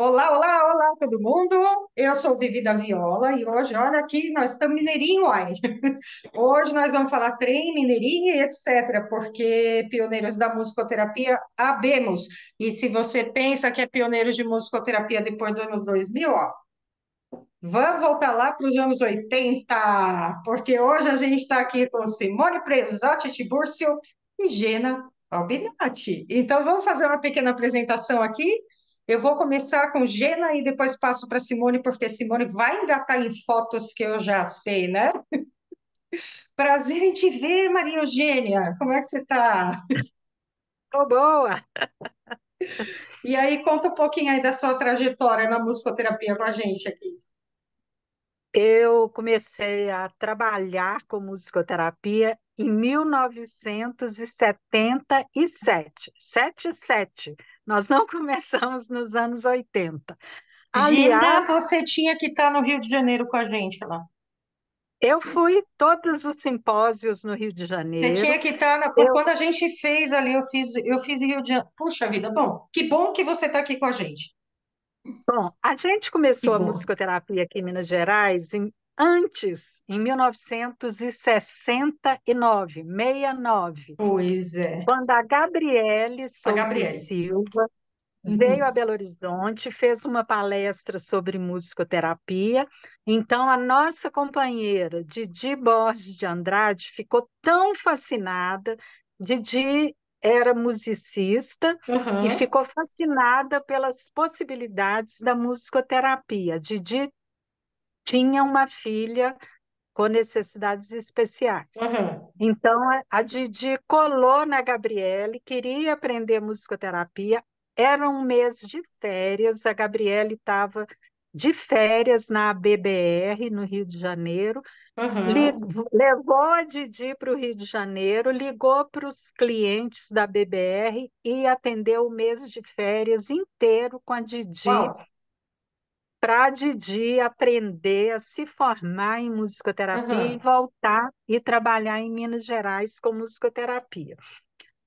Olá, olá, olá, todo mundo. Eu sou Vivi da Viola e hoje, olha aqui, nós estamos mineirinho, uai. Hoje nós vamos falar trem, mineirinho e etc., porque pioneiros da musicoterapia habemos. E se você pensa que é pioneiro de musicoterapia depois dos anos 2000, ó, vamos voltar lá para os anos 80, porque hoje a gente está aqui com Simone Presotti Tiburcio e Gena Albinati. Então, vamos fazer uma pequena apresentação aqui. Eu vou começar com Gena e depois passo para Simone, porque Simone vai engatar em fotos que eu já sei, né? Prazer em te ver, Maria Eugênia. Como é que você está? Ô, boa! E aí, conta um pouquinho aí da sua trajetória na musicoterapia com a gente aqui. Eu comecei a trabalhar com musicoterapia em 1977. 77. Nós não começamos nos anos 80. Gena, Aliás, você tinha que estar no Rio de Janeiro com a gente lá. eu fui todos os simpósios no Rio de Você Janeiro. tinha que estar Eu, quando a gente fez ali, eu fiz Rio de Janeiro. Puxa vida, bom que você está aqui com a gente. bom, a gente Que começou a bom. musicoterapia aqui em Minas Gerais antes, em 1969, 69. Pois é. Quando a Gabriele A Souza e Gabriele. Silva veio a Uhum. Belo Horizonte, fez uma palestra sobre musicoterapia. Então, a nossa companheira Didi Borges de Andrade ficou tão fascinada. Didi era musicista e Aham, ficou fascinada pelas possibilidades da musicoterapia. Didi tinha uma filha com necessidades especiais. aham, Então, a Didi colou na Gabriele, queria aprender musicoterapia. Era um mês de férias, a Gabriele estava de férias na BBR, no Rio de Janeiro. aham, Levou a Didi para o Rio de Janeiro, ligou para os clientes da BBR e atendeu o mês de férias inteiro com a Didi Uau. para a Didi aprender a se formar em musicoterapia e Aham, voltar e trabalhar em Minas Gerais com musicoterapia.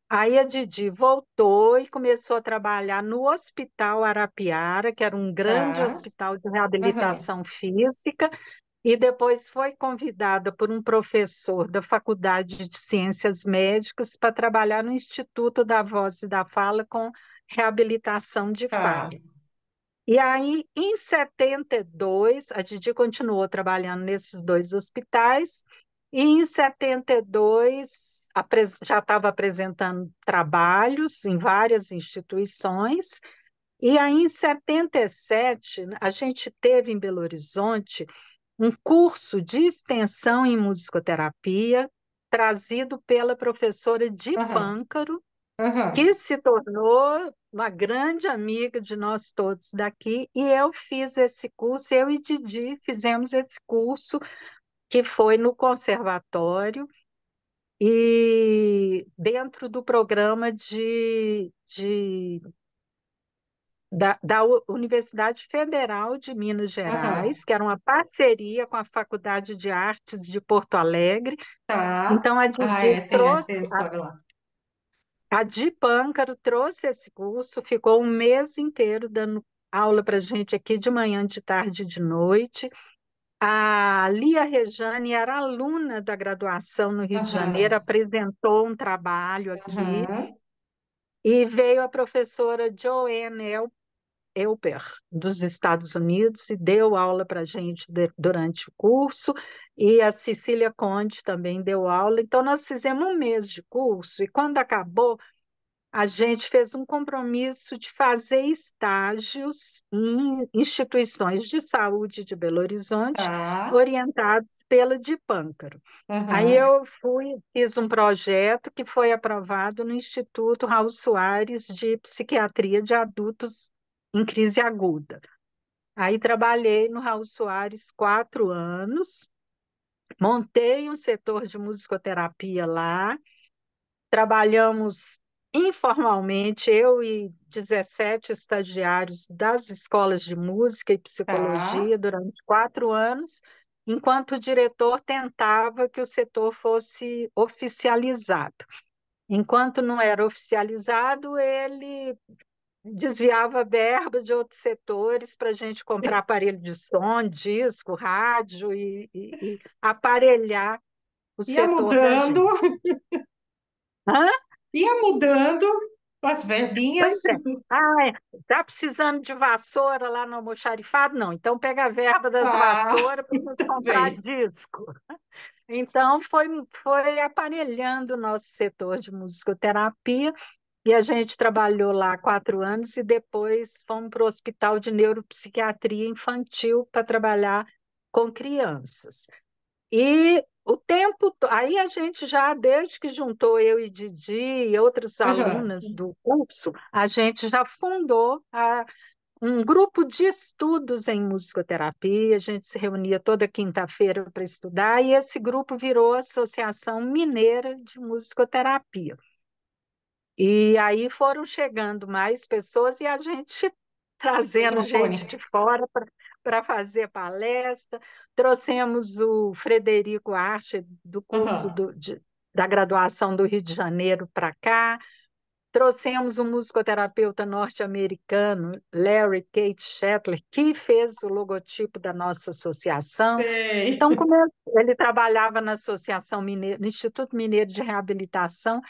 Aí a Didi voltou e começou a trabalhar no Hospital Arapiara, que era um grande tá. hospital de Aham, reabilitação física, e depois foi convidada por um professor da Faculdade de Ciências Médicas para trabalhar no Instituto da Voz e da Fala com reabilitação de tá. fala. E aí, em 72, a Didi continuou trabalhando nesses dois hospitais, e em 72 já estava apresentando trabalhos em várias instituições, e aí em 77 a gente teve em Belo Horizonte um curso de extensão em musicoterapia, trazido pela professora Di Aham, Pâncaro, que aham. se tornou uma grande amiga de nós todos daqui, e eu fiz esse curso, eu e Didi fizemos esse curso, que foi no conservatório, e dentro do programa da Universidade Federal de Minas Aham, Gerais, que era uma parceria com a Faculdade de Artes de Porto Alegre. tá. Então, a Ah, Didi é, trouxe, tem a história lá. a Di Pâncaro trouxe esse curso, ficou um mês inteiro dando aula para gente aqui de manhã, de tarde e de noite. A Lia Rejane era aluna da graduação no Rio de Janeiro, Aham, apresentou um trabalho aqui, aham, e veio a professora Joanne Elper, dos Estados Unidos, e deu aula para a gente durante o curso, e a Cecília Conde também deu aula. Então, nós fizemos um mês de curso, e quando acabou, a gente fez um compromisso de fazer estágios em instituições de saúde de Belo Horizonte, tá. orientados pela Dipâncaro. Aí Aham, eu fui, fiz um projeto que foi aprovado no Instituto Raul Soares de Psiquiatria de Adultos em Crise Aguda. Aí trabalhei no Raul Soares 4 anos, montei um setor de musicoterapia lá. Trabalhamos informalmente, eu e 17 estagiários das escolas de música e tá. psicologia durante 4 anos, enquanto o diretor tentava que o setor fosse oficializado. Enquanto não era oficializado, ele desviava verbas de outros setores para a gente comprar aparelho de som, disco, rádio e aparelhar o Ia setor da mudando, gente. Hã? ia mudando as Pois verbinhas. é. Ah, tá precisando de vassoura lá no almoxarifado? Não, então pega a verba das Ah, vassouras para você comprar bem. disco. Então, foi aparelhando o nosso setor de musicoterapia e a gente trabalhou lá 4 anos e depois fomos para o Hospital de Neuropsiquiatria Infantil para trabalhar com crianças. E o tempo, aí a gente já, desde que juntou eu e Didi e outras Aham. alunas do curso, a gente já fundou um grupo de estudos em musicoterapia. A gente se reunia toda quinta-feira para estudar, e esse grupo virou a Associação Mineira de Musicoterapia. E aí foram chegando mais pessoas e a gente trazendo Microfone. gente de fora para fazer palestra. Trouxemos o Frederico Archer, do curso Aham. da graduação do Rio de Janeiro, para cá. Trouxemos um musicoterapeuta norte-americano, Larry Kate Shetler, que fez o logotipo da nossa associação. Sei. Então, ele trabalhava na Associação Mineira, no Instituto Mineiro de Reabilitação.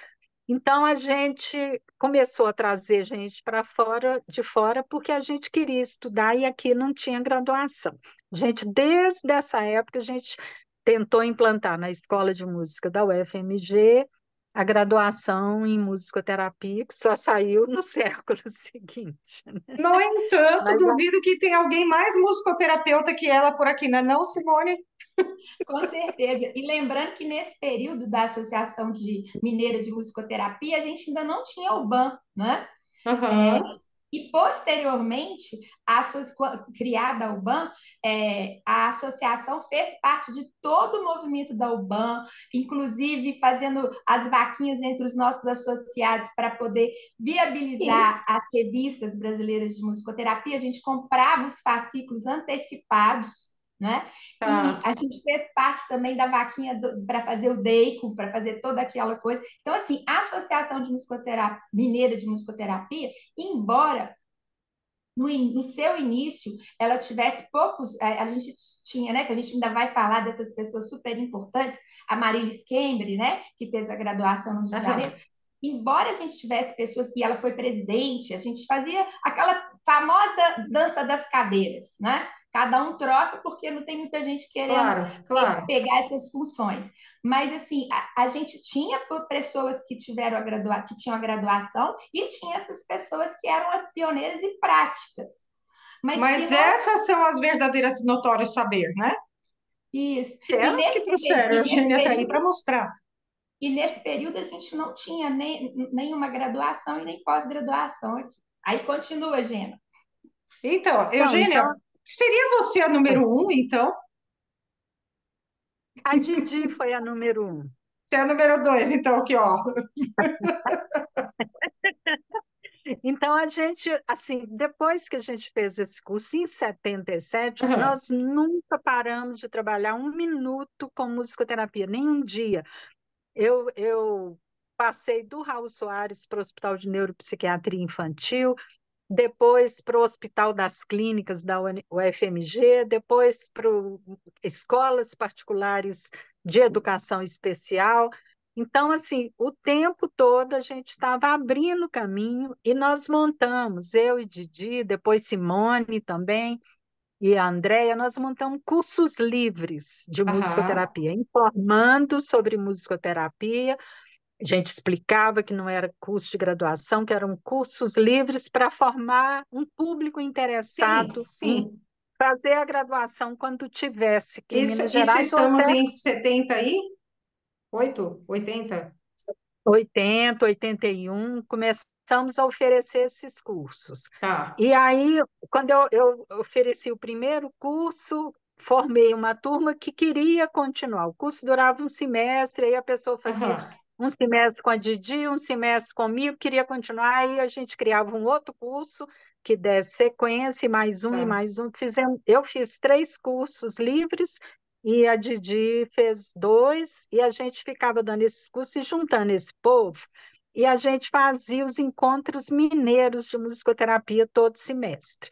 Então, a gente começou a trazer gente para fora, de fora, porque a gente queria estudar e aqui não tinha graduação. A gente, desde essa época, a gente tentou implantar na Escola de Música da UFMG a graduação em musicoterapia, que só saiu no século seguinte, né? No entanto, Mas duvido que tenha alguém mais musicoterapeuta que ela por aqui, não, Simone? Com certeza. E lembrando que nesse período da Associação Mineira de Musicoterapia, a gente ainda não tinha o BAN, né? Aham. E posteriormente, criada a UBAN, a associação fez parte de todo o movimento da UBAN, inclusive fazendo as vaquinhas entre os nossos associados para poder Sim. viabilizar as revistas brasileiras de musicoterapia. A gente comprava os fascículos antecipados, né? E Tá. a gente fez parte também da vaquinha para fazer o DEICO, para fazer toda aquela coisa. Então, assim, a Associação de Musicoterapia, Mineira de Musicoterapia, embora no seu início ela tivesse poucos, a gente tinha, né, que a gente ainda vai falar dessas pessoas super importantes, a Marilis Kembre, né, que fez a graduação no Rio de Aham. Janeiro. Embora a gente tivesse pessoas, e ela foi presidente, a gente fazia aquela famosa dança das cadeiras, né? Cada um troca porque não tem muita gente querendo Claro, claro. pegar essas funções. Mas, assim, a gente tinha pessoas que que tinham a graduação e tinha essas pessoas que eram as pioneiras e práticas. Mas que Mas não. essas são as verdadeiras notórios saber, né? Isso. Elas que trouxeram a E nesse Eugênia até aí para período, mostrar. a gente não tinha nenhuma graduação e nem pós-graduação aqui. Aí continua, Gena. Então, não, então Eugênia, seria você a número um, então? a Didi foi a número um. Você é a número dois, então, aqui, ó. Então, a gente, assim, depois que a gente fez esse curso, em 77, Aham. nós nunca paramos de trabalhar um minuto com musicoterapia, nem um dia. Eu passei do Raul Soares para o Hospital de Neuropsiquiatria Infantil, depois para o Hospital das Clínicas da UFMG, depois para escolas particulares de educação especial. Então, assim, o tempo todo a gente estava abrindo caminho e nós montamos, eu e Didi, depois Simone também, e a Andrea, nós montamos cursos livres de Aham. musicoterapia, informando sobre musicoterapia. A gente explicava que não era curso de graduação, que eram cursos livres para formar um público Sim, interessado em sim. fazer a graduação quando tivesse aqui em Isso, Minas isso Gerais, ou estamos até em 78, 80. 80, 81, começamos a oferecer esses cursos. Tá. E aí, quando eu ofereci o primeiro curso, formei uma turma que queria continuar. O curso durava um semestre, aí a pessoa fazia Aham. um semestre com a Didi, um semestre comigo, queria continuar, aí a gente criava um outro curso que desse sequência, e Tá. mais um. Eu fiz 3 cursos livres e a Didi fez 2, e a gente ficava dando esses cursos e juntando esse povo. e a gente fazia os encontros mineiros de musicoterapia todo semestre.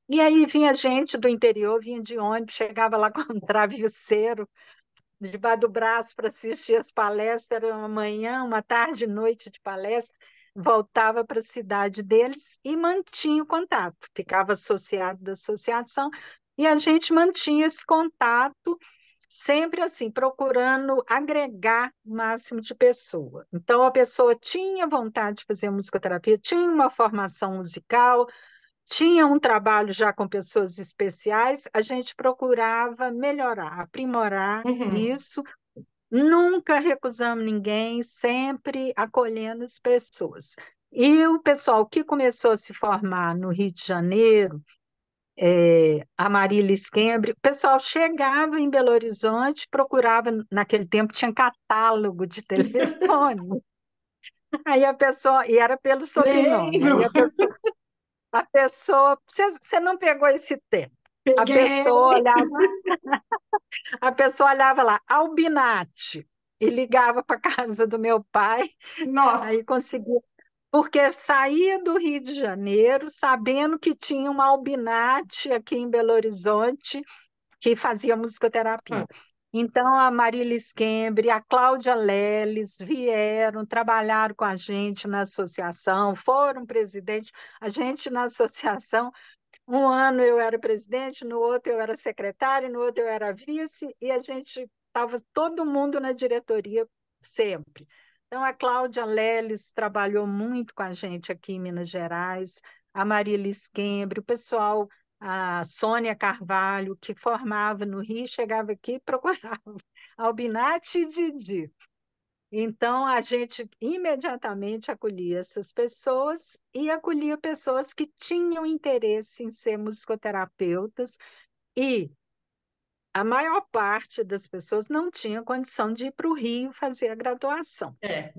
E aí vinha gente do interior, vinha de ônibus, chegava lá com um travesseiro debaixo do braço para assistir as palestras, era uma manhã, uma tarde, noite de palestra, voltava para a cidade deles e mantinha o contato, ficava associado da associação, e a gente mantinha esse contato sempre assim, procurando agregar o máximo de pessoa. Então, a pessoa tinha vontade de fazer musicoterapia, tinha uma formação musical, tinha um trabalho já com pessoas especiais, a gente procurava melhorar, aprimorar Uhum. isso. Nunca recusamos ninguém, sempre acolhendo as pessoas. E o pessoal que começou a se formar no Rio de Janeiro, a Marília Skembre, o pessoal chegava em Belo Horizonte, procurava, naquele tempo tinha catálogo de telefone, aí a pessoa, e era pelo sobrenome, Lembro, a pessoa, você não pegou esse tempo. A peguei. pessoa olhava, a pessoa olhava lá, Albinati, e ligava para casa do meu pai, Nossa, aí conseguia, porque saía do Rio de Janeiro sabendo que tinha uma Albinati aqui em Belo Horizonte que fazia musicoterapia. Então, a Marília Skembre, a Cláudia Leles vieram, trabalharam com a gente na associação, foram presidente. A gente na associação, um ano eu era presidente, no outro eu era secretária, no outro eu era vice, e a gente estava todo mundo na diretoria sempre. Então, a Cláudia Leles trabalhou muito com a gente aqui em Minas Gerais, a Marília Skembre, o pessoal, a Sônia Carvalho, que formava no Rio, chegava aqui e procurava Albinati e Didi. Então, a gente imediatamente acolhia essas pessoas e acolhia pessoas que tinham interesse em ser musicoterapeutas, e a maior parte das pessoas não tinha condição de ir para o Rio fazer a graduação, é,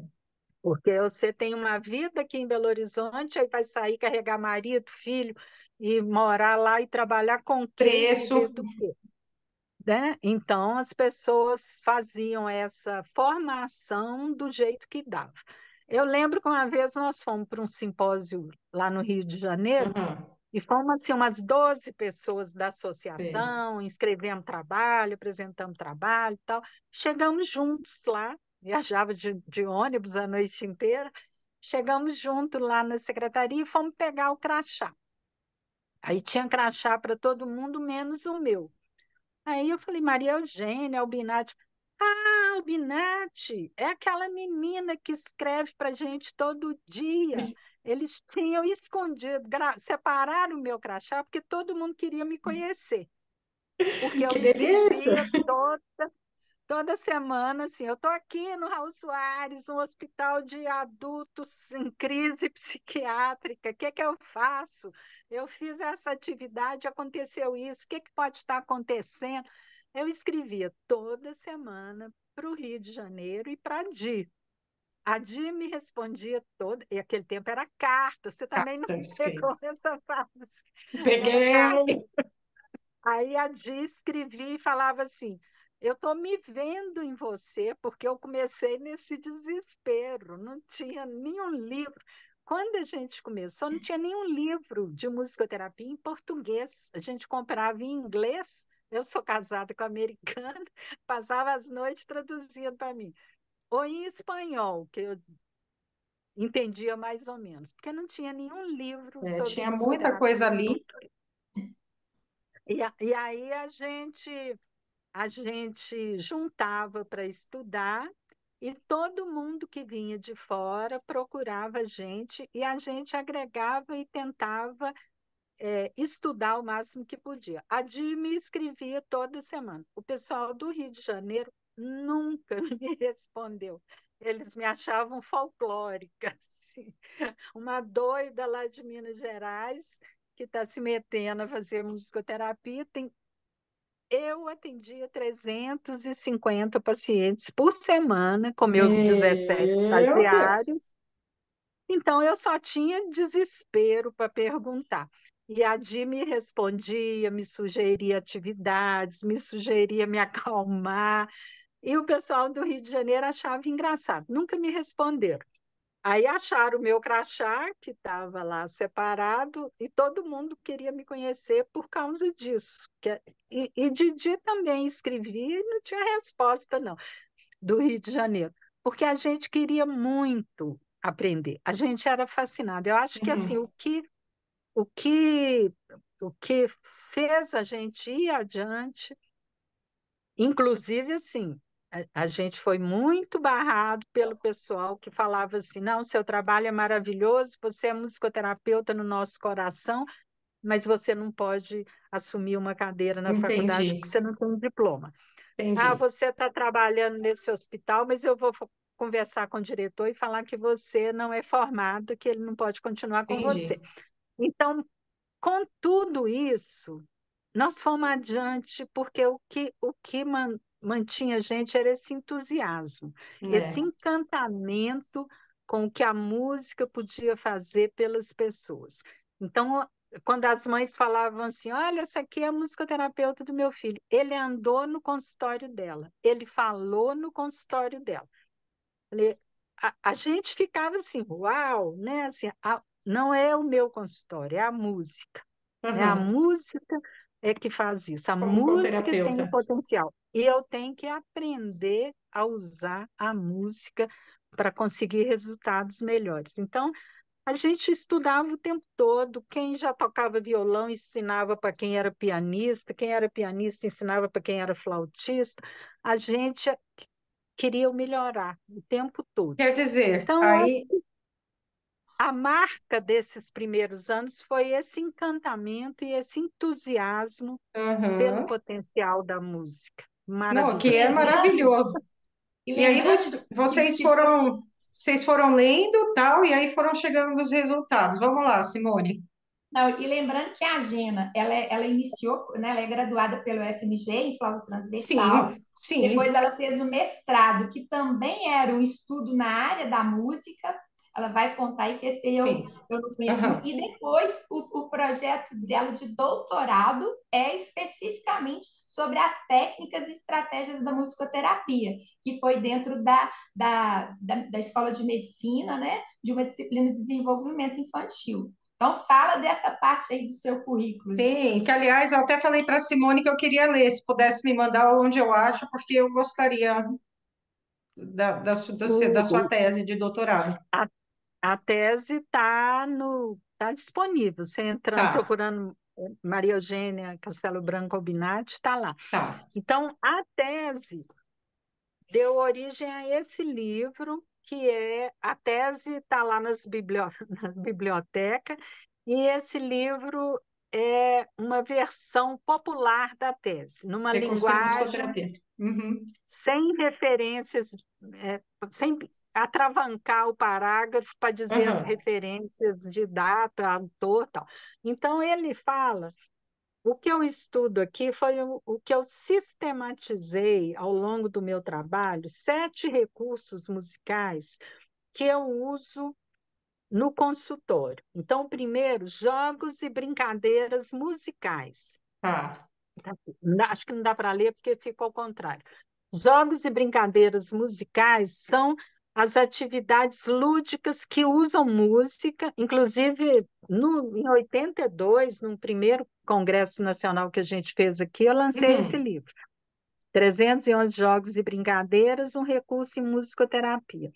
porque você tem uma vida aqui em Belo Horizonte, aí vai sair carregar marido, filho e morar lá e trabalhar com o quê e viver preço. do quê? Né? Então, as pessoas faziam essa formação do jeito que dava. Eu lembro que uma vez nós fomos para um simpósio lá no Rio de Janeiro, Uhum. e fomos assim, umas 12 pessoas da Sei. associação, inscrevemos trabalho, apresentamos trabalho e tal. Chegamos juntos lá, viajava de ônibus a noite inteira, chegamos juntos lá na secretaria e fomos pegar o crachá. Aí tinha crachá para todo mundo, menos o meu. Aí eu falei, Maria Eugênia, Albinati. Ah, Albinati, é aquela menina que escreve para gente todo dia. Eles tinham escondido, separaram o meu crachá, porque todo mundo queria me conhecer. Porque eu Que isso? escrevia toda semana, assim, eu estou aqui no Raul Soares, um hospital de adultos em crise psiquiátrica, o que que eu faço? Eu fiz essa atividade, aconteceu isso, o que que pode estar acontecendo? Eu escrevia toda semana para o Rio de Janeiro e para a Di. A Di me respondia toda, e aquele tempo era carta, você também não Carta, esqueci. pegou essa fase, era carta. Peguei. Aí a Di escrevia e falava assim: eu estou me vendo em você, porque eu comecei nesse desespero, não tinha nenhum livro. Quando a gente começou, não tinha nenhum livro de musicoterapia em português, a gente comprava em inglês. Eu sou casada com americana, passava as noites traduzindo para mim, ou em espanhol, que eu entendia mais ou menos, porque não tinha nenhum livro É, sobre tinha muita coisa musicoterapia em ali. português. E aí a gente juntava para estudar, e todo mundo que vinha de fora procurava a gente, e a gente agregava e tentava estudar o máximo que podia. A Di me escrevia toda semana. O pessoal do Rio de Janeiro nunca me respondeu. Eles me achavam folclórica, assim, uma doida lá de Minas Gerais que está se metendo a fazer musicoterapia. Eu atendia 350 pacientes por semana, com meus 17 Meu Deus. estagiários, então eu só tinha desespero para perguntar. E a Di me respondia, me sugeria atividades, me sugeria me acalmar, e o pessoal do Rio de Janeiro achava engraçado, nunca me responderam. Aí acharam o meu crachá, que estava lá separado, e todo mundo queria me conhecer por causa disso. E Didi também escrevia e não tinha resposta, não, do Rio de Janeiro, porque a gente queria muito aprender, a gente era fascinado. Eu acho que assim, Uhum. o que, o que fez a gente ir adiante, inclusive assim, a gente foi muito barrado pelo pessoal que falava assim: não, seu trabalho é maravilhoso, você é musicoterapeuta no nosso coração, mas você não pode assumir uma cadeira na faculdade porque Entendi, você não tem um diploma. Ah, entendi, você está trabalhando nesse hospital, mas eu vou conversar com o diretor e falar que você não é formado, que ele não pode continuar com você. entendi. Então, com tudo isso, nós fomos adiante, porque o que mantinha a gente era esse entusiasmo, esse É. encantamento com o que a música podia fazer pelas pessoas. Então, quando as mães falavam assim: olha, essa aqui é a musicoterapeuta do meu filho, ele andou no consultório dela, ele falou no consultório dela. Falei, a gente ficava assim, uau, né? Assim, não é o meu consultório, é a música, né? A Uhum. música é que faz isso, a Como música tem coterapeuta. o potencial. E eu tenho que aprender a usar a música para conseguir resultados melhores. Então, a gente estudava o tempo todo. Quem já tocava violão ensinava para quem era pianista, quem era pianista ensinava para quem era flautista. A gente queria melhorar o tempo todo. Quer dizer, Então, aí, a marca desses primeiros anos foi esse encantamento e esse entusiasmo pelo uhum. potencial da música. Não, E que é Maravilhoso. lembrando, maravilhoso. e E aí lembrando vocês de você. foram lendo tal, e aí foram chegando nos resultados. Vamos lá, Simone. Não, e lembrando que a Gena, ela iniciou, né, ela é graduada pelo FMG em flauta transversal, Sim, depois sim, ela fez o mestrado, que também era um estudo na área da música, ela vai contar aí que esse aí eu, sim. eu não conheço muito, Aham. e depois o projeto dela de doutorado é especificamente sobre as técnicas e estratégias da musicoterapia, que foi dentro da Escola de Medicina, né, de uma disciplina de desenvolvimento infantil. Então, fala dessa parte aí do seu currículo. Sim, que aliás eu até falei para a Simone que eu queria ler, se pudesse me mandar onde eu acho, porque eu gostaria da O, sua o- tese de doutorado. a, a tese tá disponível. Você entrando, Tá, procurando Maria Eugênia Castelo Branco Albinati, está lá. tá. Então, a tese deu origem a esse livro, que é a tese está lá na biblioteca, e esse livro é uma versão popular da tese, numa Recurso de linguagem musicoterapia. Uhum. sem referências, é, sem atravancar o parágrafo para dizer as Aham. referências de data, autor, tal. Então, ele fala o que eu estudo aqui foi o que eu sistematizei ao longo do meu trabalho, 7 recursos musicais que eu uso no consultório. Então, o primeiro, jogos e brincadeiras musicais. Tá. Acho que não dá para ler porque fica ao contrário. Jogos e brincadeiras musicais são as atividades lúdicas que usam música, inclusive em 82, no primeiro Congresso Nacional que a gente fez aqui, eu lancei esse Uhum. livro, 311 Jogos e Brincadeiras, um recurso em musicoterapia.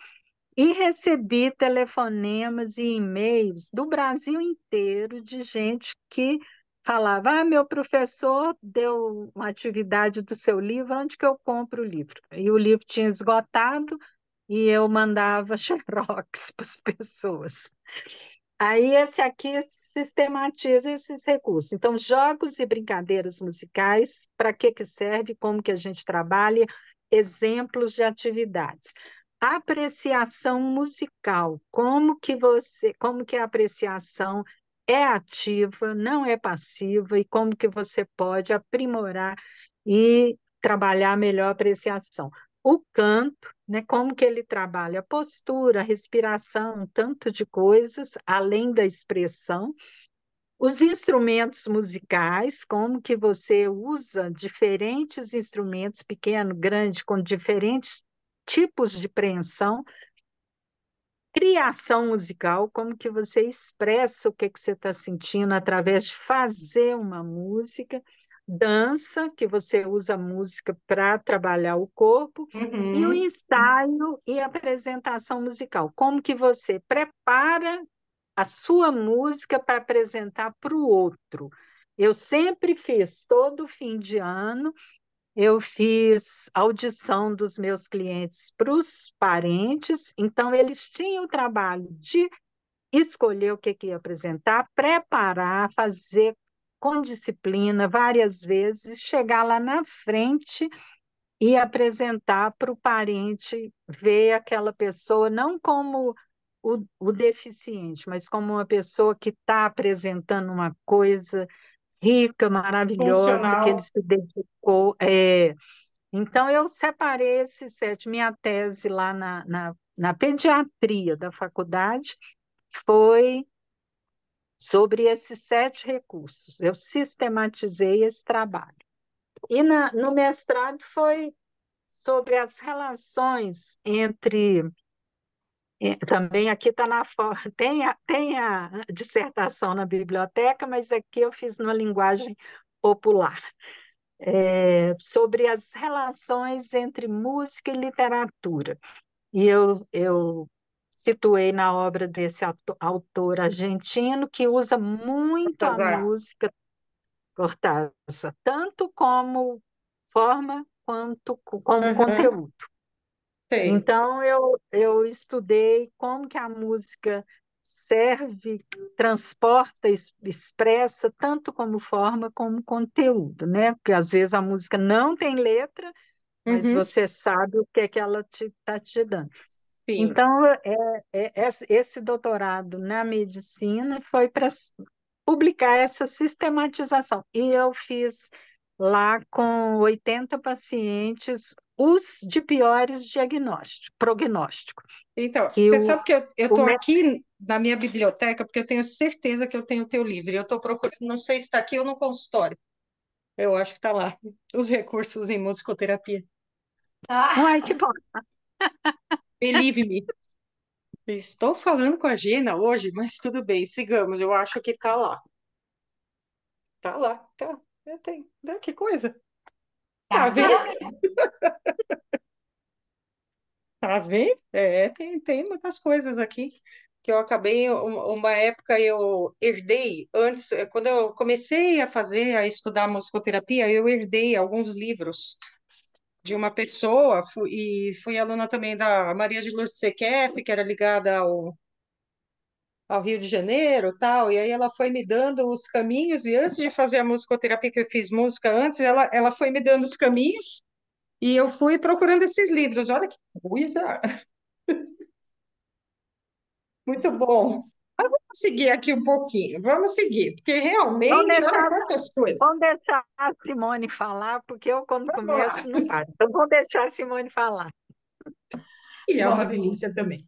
E recebi telefonemas e e-mails do Brasil inteiro de gente que falava: ah, meu professor deu uma atividade do seu livro, onde que eu compro o livro? E o livro tinha esgotado e eu mandava xerox para as pessoas. Aí esse aqui sistematiza esses recursos. Então, jogos e brincadeiras musicais, para que serve, como que a gente trabalha, exemplos de atividades. Apreciação musical, como que a apreciação é ativa, não é passiva, e como que você pode aprimorar e trabalhar melhor a apreciação. O canto, né, como que ele trabalha a postura, a respiração, um tanto de coisas, além da expressão. Os instrumentos musicais, como que você usa diferentes instrumentos, pequeno, grande, com diferentes tipos de preensão, criação musical, como que você expressa o que você está sentindo através de fazer uma música, dança, que você usa a música para trabalhar o corpo, e o Uhum. ensaio e apresentação musical. Como que você prepara a sua música para apresentar para o outro? Eu sempre fiz, todo fim de ano, eu fiz audição dos meus clientes para os parentes, então eles tinham o trabalho de escolher o que ia apresentar, preparar, fazer com disciplina várias vezes, chegar lá na frente e apresentar para o parente ver aquela pessoa não como o deficiente, mas como uma pessoa que está apresentando uma coisa rica, maravilhosa, que ele Funcional. se dedicou. Então, eu separei esses sete. Minha tese lá na pediatria da faculdade foi sobre esses sete recursos. Eu sistematizei esse trabalho. E no mestrado foi sobre as relações entre. Também aqui está tem a dissertação na biblioteca, mas aqui eu fiz numa linguagem popular. Sobre as relações entre música e literatura. E eu situei na obra desse autor argentino que usa muito a Azar. música Cortázar, tanto como forma quanto como Uhum. conteúdo. Sei. Então, eu estudei como que a música serve, transporta, expressa, tanto como forma como conteúdo, né? Porque às vezes a música não tem letra, mas Uhum. você sabe o que é que ela está te dando. Sim. Então, esse doutorado na medicina foi para publicar essa sistematização. E eu fiz lá com 80 pacientes os de piores prognóstico, Então, que você sabe que eu o estou me- aqui na minha biblioteca porque eu tenho certeza que eu tenho o teu livro. E eu estou procurando, não sei se está aqui ou no consultório. Eu acho que está lá. Os recursos em musicoterapia. Ah, Uai, que bom. Believe me. Estou falando com a Gina hoje, mas tudo bem, sigamos. Eu acho que está lá. Está lá, tá. Tem. Que coisa. Tá tá vendo? vendo? Tá vendo? Tem muitas coisas aqui que eu acabei, uma época eu herdei, antes, quando eu comecei a estudar musicoterapia, eu herdei alguns livros de uma pessoa, e fui aluna também da Maria de Lourdes Sequefe, que era ligada ao Rio de Janeiro, tal, e aí ela foi me dando os caminhos, e antes de fazer a musicoterapia, que eu fiz música antes, ela foi me dando os caminhos, e eu fui procurando esses livros. Olha que coisa! Muito bom. Mas vamos seguir aqui um pouquinho, vamos seguir, porque Vamos realmente, olha deixar, quantas coisas. vamos deixar a Simone falar, porque eu, quando Vamos lá. começo, não paro. Então, vamos deixar a Simone falar. E é uma Bom, delícia também.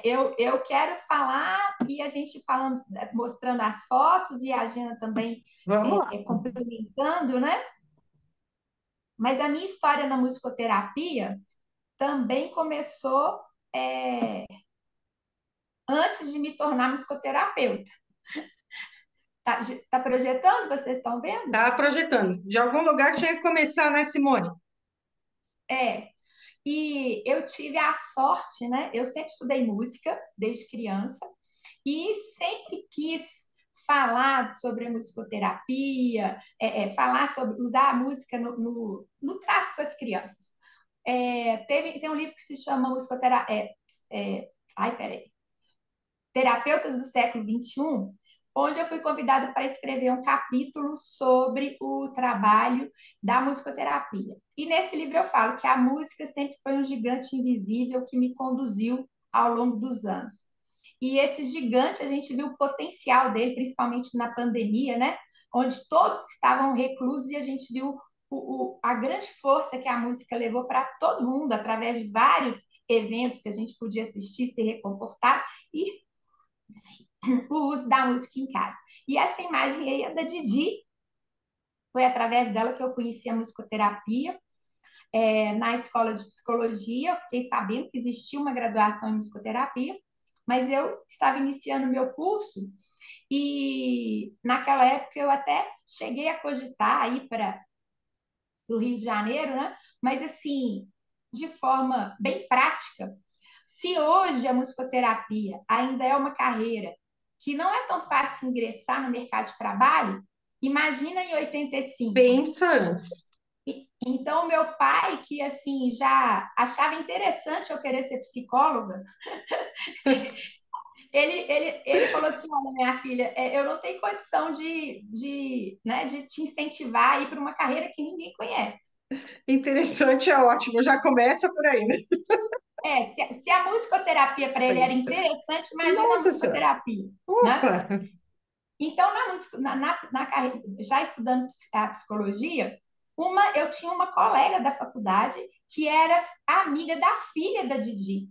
eu quero falar e a gente falando, mostrando as fotos e a Gina também Vamos lá. complementando, né? Mas a minha história na musicoterapia também começou é, antes de me tornar musicoterapeuta. Tá, tá projetando? Vocês estão vendo? Tá projetando. De algum lugar tinha que começar, né, Simone? É. E eu tive a sorte, né? Eu sempre estudei música desde criança e sempre quis falar sobre a musicoterapia, falar sobre usar a música no trato com as crianças. Tem um livro que se chama Musicoterapia. Ai, peraí. Terapeutas do Século XXI, onde eu fui convidada para escrever um capítulo sobre o trabalho da musicoterapia. E nesse livro eu falo que a música sempre foi um gigante invisível que me conduziu ao longo dos anos. E esse gigante, a gente viu o potencial dele, principalmente na pandemia, né? Onde todos estavam reclusos e a gente viu a grande força que a música levou para todo mundo, através de vários eventos que a gente podia assistir, se reconfortar e o uso da música em casa. E essa imagem aí é da Didi, foi através dela que eu conheci a musicoterapia. na escola de psicologia, eu fiquei sabendo que existia uma graduação em musicoterapia, mas eu estava iniciando o meu curso e naquela época eu até cheguei a cogitar ir para o Rio de Janeiro, né? Mas assim, de forma bem prática, se hoje a musicoterapia ainda é uma carreira que não é tão fácil ingressar no mercado de trabalho, imagina em 85. Pensa antes. Então, meu pai, que assim já achava interessante eu querer ser psicóloga, ele falou assim: Olha, minha filha, eu não tenho condição né, de te incentivar a ir para uma carreira que ninguém conhece. Interessante é ótimo, já começa por aí, né? Se a musicoterapia para ele era Pensa. interessante, imagina a Nossa Senhora. musicoterapia, né? Opa! Então, na carreira, já estudando a psicologia, eu tinha uma colega da faculdade que era amiga da filha da Didi.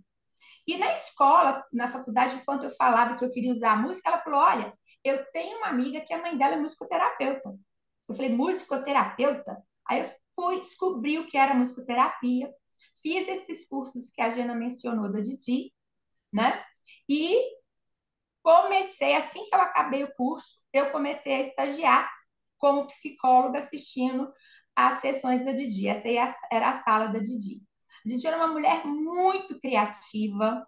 E na escola, na faculdade, enquanto eu falava que eu queria usar a música, ela falou: Olha, eu tenho uma amiga que a mãe dela é musicoterapeuta. Eu falei: Musicoterapeuta? Aí eu fui descobrir o que era musicoterapia, fiz esses cursos que a Jana mencionou da Didi, né? E comecei, assim que eu acabei o curso, eu comecei a estagiar como psicóloga assistindo às sessões da Didi. Essa aí era a sala da Didi. A Didi era uma mulher muito criativa,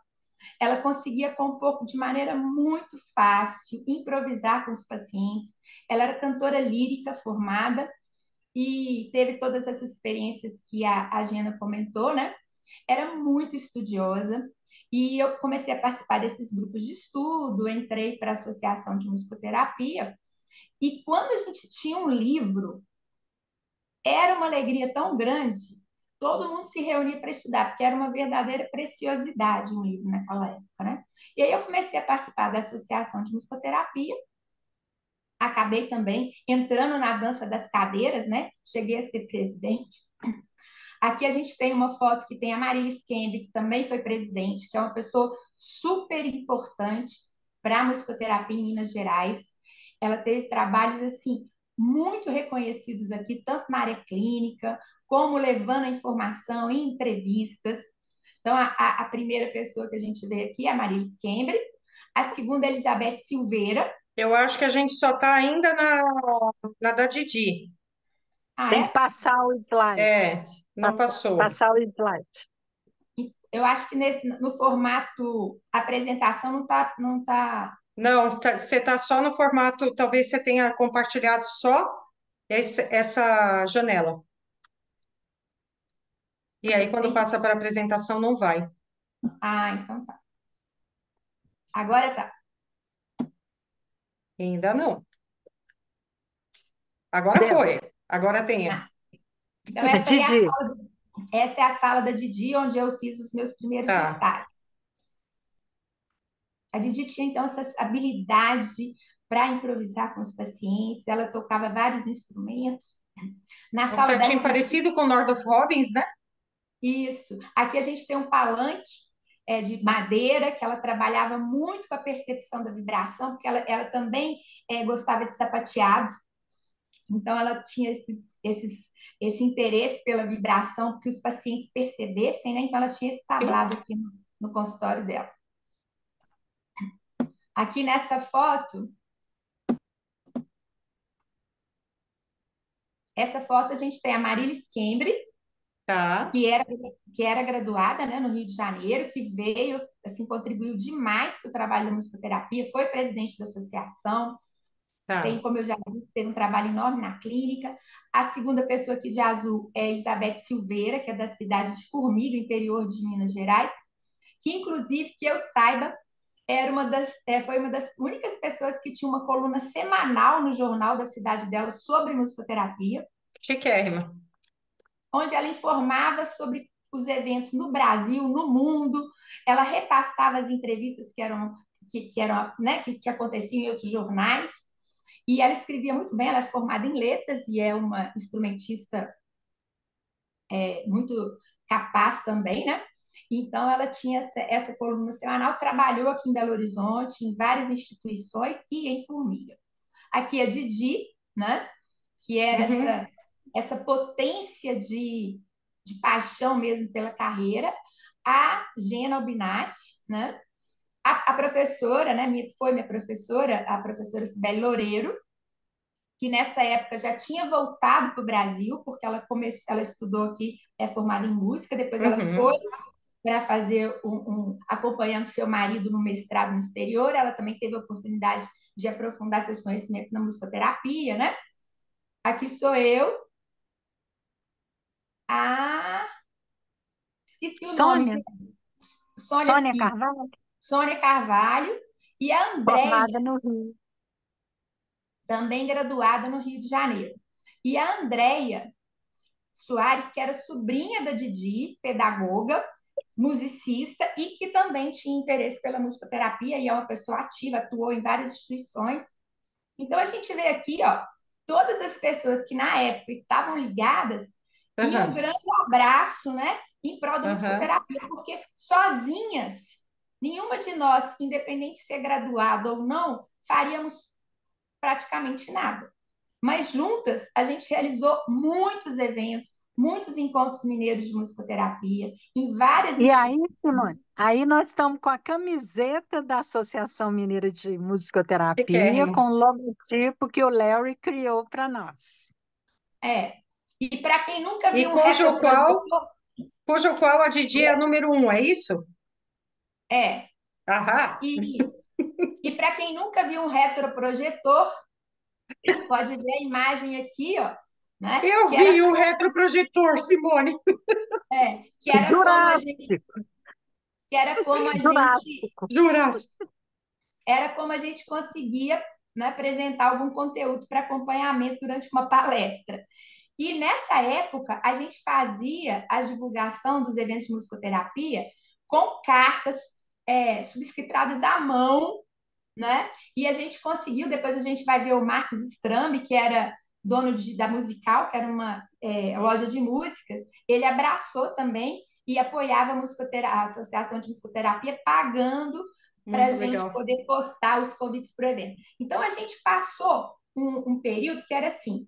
ela conseguia compor de maneira muito fácil, improvisar com os pacientes. Ela era cantora lírica formada e teve todas essas experiências que a Gena comentou, né? Era muito estudiosa e eu comecei a participar desses grupos de estudo, entrei para a Associação de Musicoterapia e quando a gente tinha um livro, era uma alegria tão grande, todo mundo se reunia para estudar, porque era uma verdadeira preciosidade um livro naquela época, né? E aí eu comecei a participar da Associação de Musicoterapia, acabei também entrando na dança das cadeiras, né? Cheguei a ser presidente. Aqui a gente tem uma foto que tem a Marilis Kembe, que também foi presidente, que é uma pessoa super importante para a musicoterapia em Minas Gerais. Ela teve trabalhos assim muito reconhecidos aqui, tanto na área clínica, como levando a informação em entrevistas. Então, a primeira pessoa que a gente vê aqui é a Marilis Kembe, a segunda é Elizabeth Silveira. Eu acho que a gente só está ainda na da Didi. Ah, Tem que é? passar o slide. É, não passou. Passar o slide. Eu acho que no formato apresentação não tá. Não, você está só no formato, talvez você tenha compartilhado só essa janela. E aí, quando Tem. passa para apresentação, não vai. Ah, então tá. Agora tá. Ainda não. Agora Deu. foi. Agora tem. Ah, então essa aí é Didi, essa é a sala da Didi, onde eu fiz os meus primeiros Tá. estágios. A Didi tinha, então, essa habilidade para improvisar com os pacientes, ela tocava vários instrumentos. Na Um sala dela, setinho inclusive, parecido com o Lord of Robbins, né? isso. Aqui a gente tem um palanque de madeira, que ela trabalhava muito com a percepção da vibração, porque ela também gostava de sapateado. Então, ela tinha esse interesse pela vibração, que os pacientes percebessem, né? Então, ela tinha esse Sim. tablado aqui no consultório dela. Aqui nessa foto, essa foto a gente tem a Marilis Kembre, Tá, que era graduada, né, no Rio de Janeiro, que veio, assim, contribuiu demais para o trabalho da musicoterapia, foi presidente da associação, tem, tá. como eu já disse, teve um trabalho enorme na clínica. A segunda pessoa aqui de azul é Elizabeth Silveira, que é da cidade de Formiga, interior de Minas Gerais, que inclusive, que eu saiba, foi uma das únicas pessoas que tinha uma coluna semanal no jornal da cidade dela sobre musicoterapia, Chiquérrima. onde ela informava sobre os eventos no Brasil, no mundo, ela repassava as entrevistas que eram, né, que aconteciam em outros jornais, e ela escrevia muito bem, ela é formada em letras e é uma instrumentista muito capaz também, né? Então, ela tinha essa coluna semanal, trabalhou aqui em Belo Horizonte, em várias instituições e em Formiga. Aqui a Didi, né? Que era Uhum. essa potência de de paixão mesmo pela carreira, a Gena Albinati, né? A professora, né, foi minha professora, a professora Sibeli Loureiro, que nessa época já tinha voltado para o Brasil, porque ela estudou aqui, é formada em música, depois ela foi Uhum. para fazer acompanhando seu marido no mestrado no exterior, ela também teve a oportunidade de aprofundar seus conhecimentos na musicoterapia, né? Aqui sou eu, a esqueci o nome, Sônia, Sônia Sônia Silva, Carvalho, Sônia Carvalho, e a Andréia, formada no Rio. também graduada no Rio de Janeiro. E a Andréia Soares, que era sobrinha da Didi, pedagoga, musicista e que também tinha interesse pela musicoterapia e é uma pessoa ativa, atuou em várias instituições. Então a gente vê aqui, ó, todas as pessoas que na época estavam ligadas e um Uhum. grande abraço, né, em prol da Uhum. musicoterapia, porque sozinhas, nenhuma de nós, independente de ser graduada ou não, faríamos praticamente nada. Mas juntas, a gente realizou muitos eventos, muitos encontros mineiros de musicoterapia, em várias E aí, instituições. Simone, aí nós estamos com a camiseta da Associação Mineira de Musicoterapia, Chiquérrimo. com o logotipo que o Larry criou para nós. É. E para quem nunca E viu um retroprojetor, cujo qual a Didi é a número um, é isso? é. Aham. E para quem nunca viu um retroprojetor, pode ver a imagem aqui, ó, né? Eu vi o retroprojetor, Simone. Que era como a gente, Jurássico, que Jurássico. era como a gente conseguia, né, apresentar algum conteúdo para acompanhamento durante uma palestra. E nessa época, a gente fazia a divulgação dos eventos de musicoterapia com cartas subscritas à mão, né? E a gente conseguiu, depois a gente vai ver o Marcos Strambi, que era dono da Musical, que era uma loja de músicas, ele abraçou também e apoiava a Associação de Musicoterapia, pagando para a Muito gente legal. poder postar os convites para o evento. Então, a gente passou um período que era assim,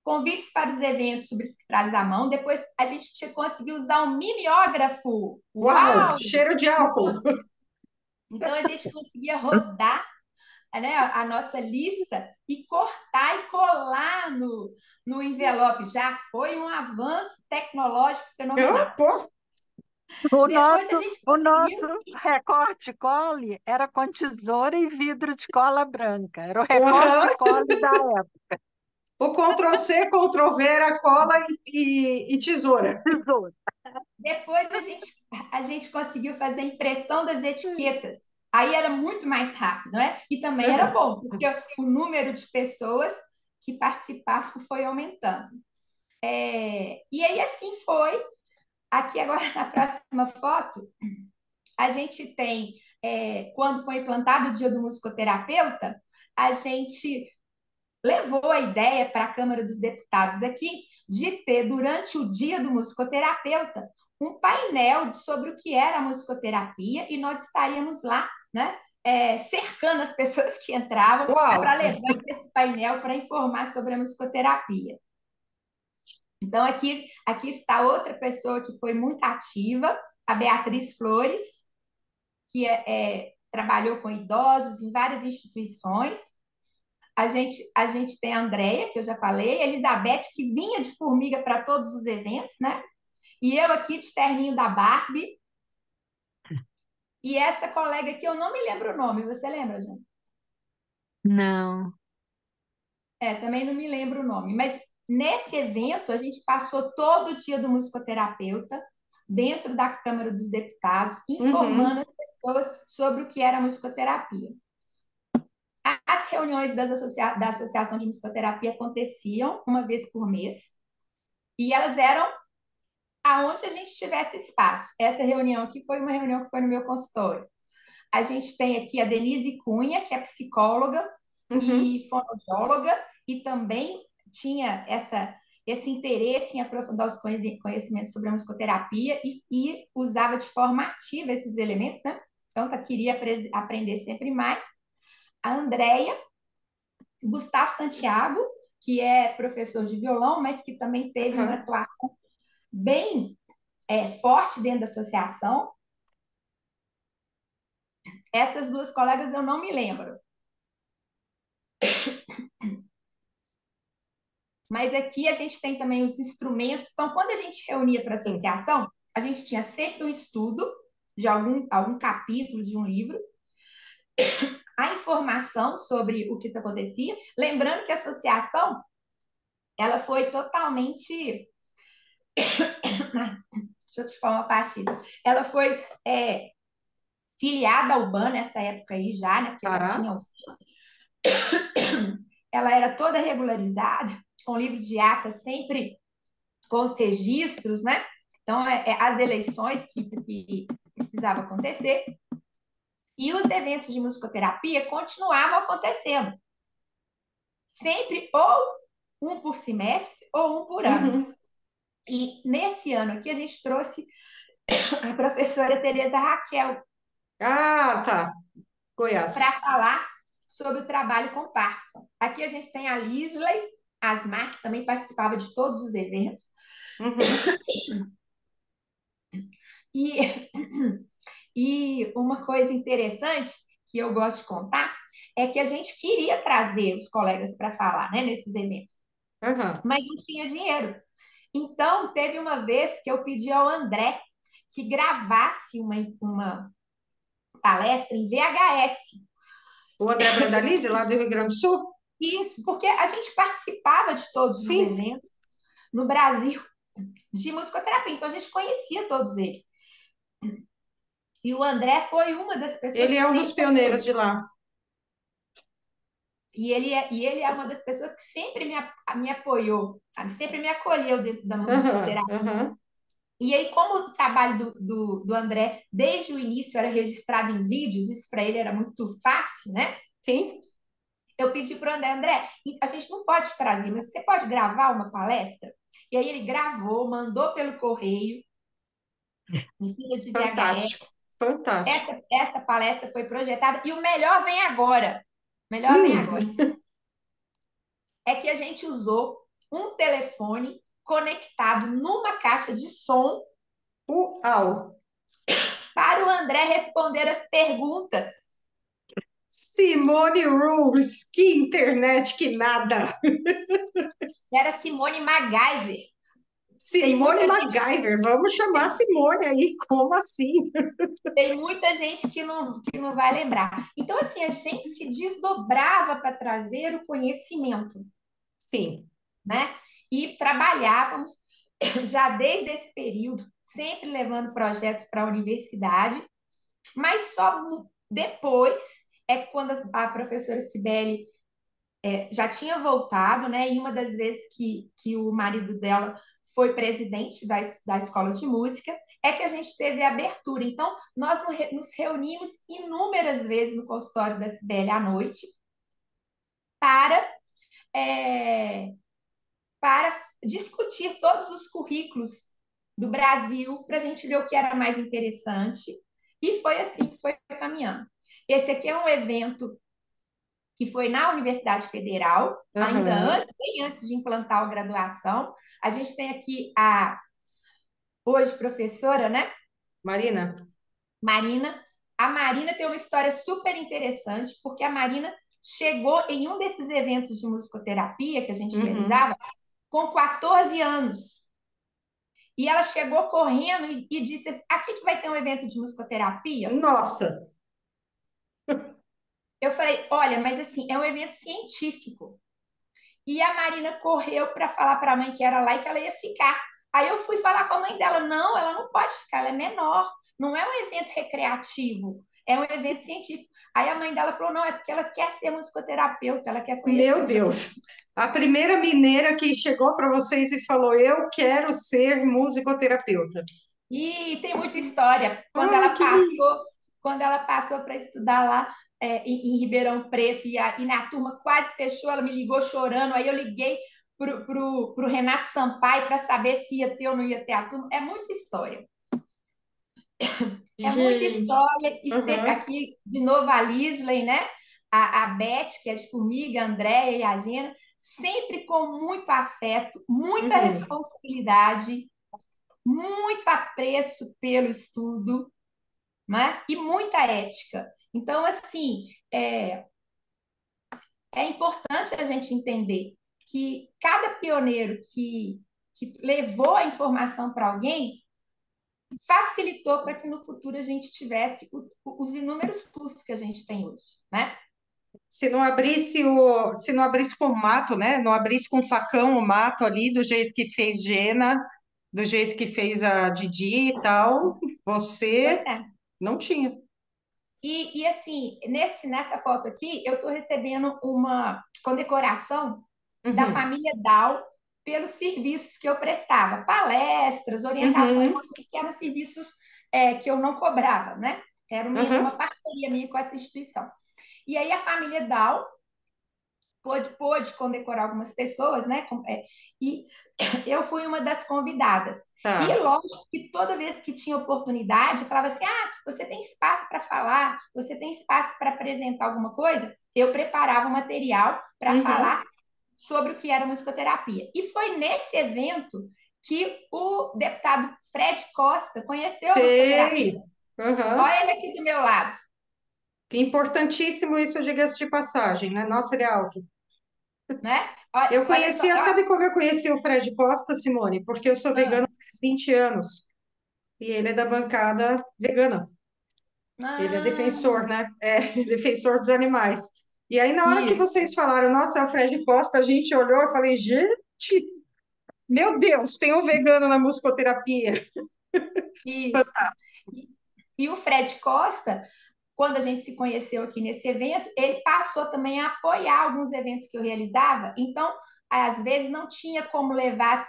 convites para os eventos subscritos à mão, depois a gente conseguiu usar um mimeógrafo. Uau, Uau! cheiro de álcool. Então, a gente conseguia rodar, né, a nossa lista e cortar e colar no envelope. Já foi um avanço tecnológico Ah, fenomenal. pô. O Depois a nosso, gente o conseguiu. nosso recorte cole era com tesoura e vidro de cola branca. Era o recorte Uhum. cole da época. O Ctrl+C, Ctrl+V era cola e tesoura. Depois a gente conseguiu fazer a impressão das etiquetas. Aí era muito mais rápido, né? E também era Uhum. bom, porque o número de pessoas que participaram foi aumentando. E aí assim foi. Aqui agora na próxima foto, a gente tem, quando foi implantado o Dia do Musicoterapeuta, a gente levou a ideia para a Câmara dos Deputados aqui de ter, durante o Dia do Musicoterapeuta, um painel sobre o que era a musicoterapia e nós estaríamos lá, né, cercando as pessoas que entravam para Uau. levar esse painel para informar sobre a musicoterapia. Então, aqui está outra pessoa que foi muito ativa, a Beatriz Flores, que trabalhou com idosos em várias instituições. A gente tem a Andréia, que eu já falei, a Elizabeth, que vinha de formiga para todos os eventos, né? E eu aqui de terninho da Barbie. E essa colega que eu não me lembro o nome, você lembra, gente? Não. Também não me lembro o nome. Mas nesse evento, a gente passou todo o dia do musicoterapeuta dentro da Câmara dos Deputados, Uhum. informando as pessoas sobre o que era a musicoterapia. As reuniões da Associação de Musicoterapia aconteciam uma vez por mês e elas eram aonde a gente tivesse espaço. Essa reunião aqui foi uma reunião que foi no meu consultório. A gente tem aqui a Denise Cunha, que é psicóloga Uhum. e fonoaudióloga, e também tinha esse interesse em aprofundar os conhecimentos sobre a musicoterapia e usava de forma ativa esses elementos, né? Então, queria aprender sempre mais. A Andréia, Gustavo Santiago, que é professor de violão, mas que também teve uma Uhum. atuação bem forte dentro da associação. Essas duas colegas eu não me lembro. Mas aqui a gente tem também os instrumentos. Então, quando a gente reunia para a Sim. associação, a gente tinha sempre um estudo de algum capítulo de um livro, a informação sobre o que acontecia. Lembrando que a associação, ela foi totalmente... Deixa eu te falar uma partida. Ela foi filiada ao BAN nessa época aí já, né? Porque já Tá. tinha... Ela era toda regularizada, com livro de ata sempre com os registros, né? Então, as eleições que precisavam acontecer. E os eventos de musicoterapia continuavam acontecendo. Sempre ou um por semestre ou um por ano. Uhum. E nesse ano aqui a gente trouxe a professora Tereza Raquel Ah, tá. Goiás. para falar sobre o trabalho com Parkinson. Aqui a gente tem a Lisley Asmar, que também participava de todos os eventos. Uhum. E, e uma coisa interessante que eu gosto de contar é que a gente queria trazer os colegas para falar, né, nesses eventos, Uhum. mas não tinha dinheiro. Então, teve uma vez que eu pedi ao André que gravasse uma palestra em VHS. O André Brandalize, lá do Rio Grande do Sul? Isso, porque a gente participava de todos os Sim. eventos no Brasil de musicoterapia, então a gente conhecia todos eles. E o André foi uma das pessoas Ele que é um dos sempre pioneiros de lá. E ele é uma das pessoas que sempre me apoiou, sabe? Sempre me acolheu dentro da Uhum. musicoterapia. Uhum. E aí, como o trabalho do André, desde o início, era registrado em vídeos, isso para ele era muito fácil, né? Sim. Eu pedi para o André, a gente não pode trazer, mas você pode gravar uma palestra? E aí ele gravou, mandou pelo correio, em fita de VHS. Fantástico. Fantástico. Essa palestra foi projetada, e o melhor vem agora. O melhor vem agora. Hum. É que a gente usou um telefone conectado numa caixa de som Uau. para o André responder as perguntas. Simone Rules. Que internet, que nada. Era Simone MacGyver. Tem Simone muita gente, MacGyver. Vamos chamar a Simone aí. Como assim? tem muita gente que não vai lembrar. Então, assim, a gente se desdobrava para trazer o conhecimento, Sim. né? E trabalhávamos já desde esse período, sempre levando projetos para a universidade, mas só depois é quando a professora Cibele já tinha voltado, né? E uma das vezes que o marido dela foi presidente da escola de música, é que a gente teve a abertura. Então, nós nos reunimos inúmeras vezes no consultório da Cibele à noite para, é, para discutir todos os currículos do Brasil, para a gente ver o que era mais interessante. E foi assim que foi caminhando. Esse aqui é um evento que foi na Universidade Federal, ainda Aham. bem antes de implantar a graduação. A gente tem aqui a hoje professora, né? Marina? Marina. A Marina tem uma história super interessante, porque a Marina chegou em um desses eventos de musicoterapia que a gente Uhum. realizava com 14 anos. E ela chegou correndo e disse assim, aqui que vai ter um evento de musicoterapia. Nossa. Eu falei, olha, mas assim, é um evento científico. E a Marina correu para falar para a mãe que era lá e que ela ia ficar. Aí eu fui falar com a mãe dela: não, ela não pode ficar, ela é menor. Não é um evento recreativo, é um evento científico. Aí a mãe dela falou: não, é porque ela quer ser musicoterapeuta, ela quer conhecer Meu o Deus. A primeira mineira que chegou para vocês e falou: Eu quero ser musicoterapeuta. E tem muita história. Quando Ai, ela que lindo. passou, quando ela passou para estudar lá em Ribeirão Preto e na turma quase fechou, ela me ligou chorando. Aí eu liguei pro Renato Sampaio para saber se ia ter ou não ia ter a turma. É muita história. É muita Gente. história. E sempre Aham. aqui, de novo, a Lisley, né? A Beth, que é de Formiga, a Andréia e a Gena, sempre com muito afeto, muita Uhum. responsabilidade. muito apreço pelo estudo, né? E muita ética. Então, assim, é importante a gente entender que cada pioneiro que levou a informação para alguém facilitou para que no futuro a gente tivesse os inúmeros cursos que a gente tem hoje, né? Se não abrisse com mato, né? Não abrisse com facão o mato ali, do jeito que fez Gena, do jeito que fez a Didi e tal, Pois você é. não tinha. E assim, nessa foto aqui, eu estou recebendo uma condecoração da Uhum, família Dow pelos serviços que eu prestava, palestras, orientações, uhum, que eram serviços que eu não cobrava, né? Era uma uhum. parceria minha com essa instituição. E aí a família Dow pôde condecorar algumas pessoas, né? E eu fui uma das convidadas. E Tá. lógico que toda vez que tinha oportunidade, eu falava assim: ah, você tem espaço para falar, você tem espaço para apresentar alguma coisa? Eu preparava o material para Uhum. falar sobre o que era musicoterapia. E foi nesse evento que o deputado Fred Costa conheceu a musicoterapia. Sei. Uhum. Olha ele aqui do meu lado, Importantíssimo isso, diga-se de passagem, né? Nossa, ele é alto. né? Eu Olha só. conhecia, sabe como eu conheci o Fred Costa, Simone? Porque eu sou vegana Ah, faz 20 anos. E ele é da bancada vegana. Ele é defensor, ah, né? É, defensor dos animais. E aí, na hora que isso, vocês falaram, nossa, é o Fred Costa, a gente olhou e falei, gente, meu Deus, tem um vegano na musicoterapia. isso. E, e o Fred Costa, quando a gente se conheceu aqui nesse evento, ele passou também a apoiar alguns eventos que eu realizava. Então, às vezes, não tinha como levar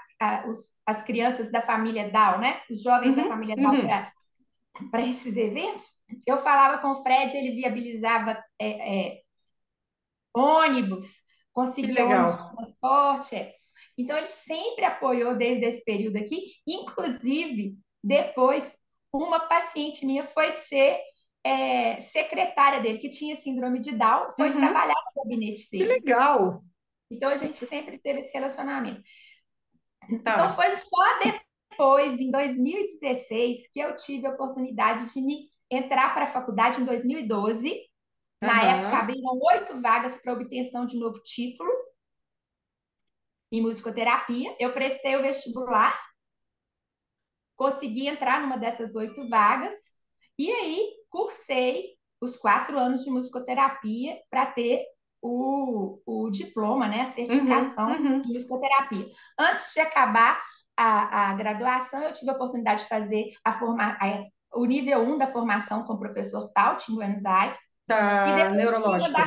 as crianças da família Down, né? Os jovens da Uhum, família Down uhum. para esses eventos. Eu falava com o Fred, ele viabilizava ônibus, Que conseguia legal. ônibus de transporte. Então, ele sempre apoiou desde esse período aqui. Inclusive, depois, uma paciente minha foi ser secretária dele, que tinha síndrome de Down, foi Uhum. trabalhar no gabinete Que dele. legal. Então, a gente sempre teve esse relacionamento. Então, Tá. foi só depois, em 2016, que eu tive a oportunidade de me entrar para a faculdade em 2012. Na época, Aham. abriram 8 vagas para obtenção de novo título em musicoterapia. Eu prestei o vestibular, consegui entrar numa dessas 8 vagas, e aí cursei os 4 anos de musicoterapia para ter o diploma, né, a Uhum, certificação uhum. de musicoterapia. Antes de acabar a graduação, eu tive a oportunidade de fazer o nível 1 da formação com o professor Taut, em Buenos Aires, e Tá depois neurológico.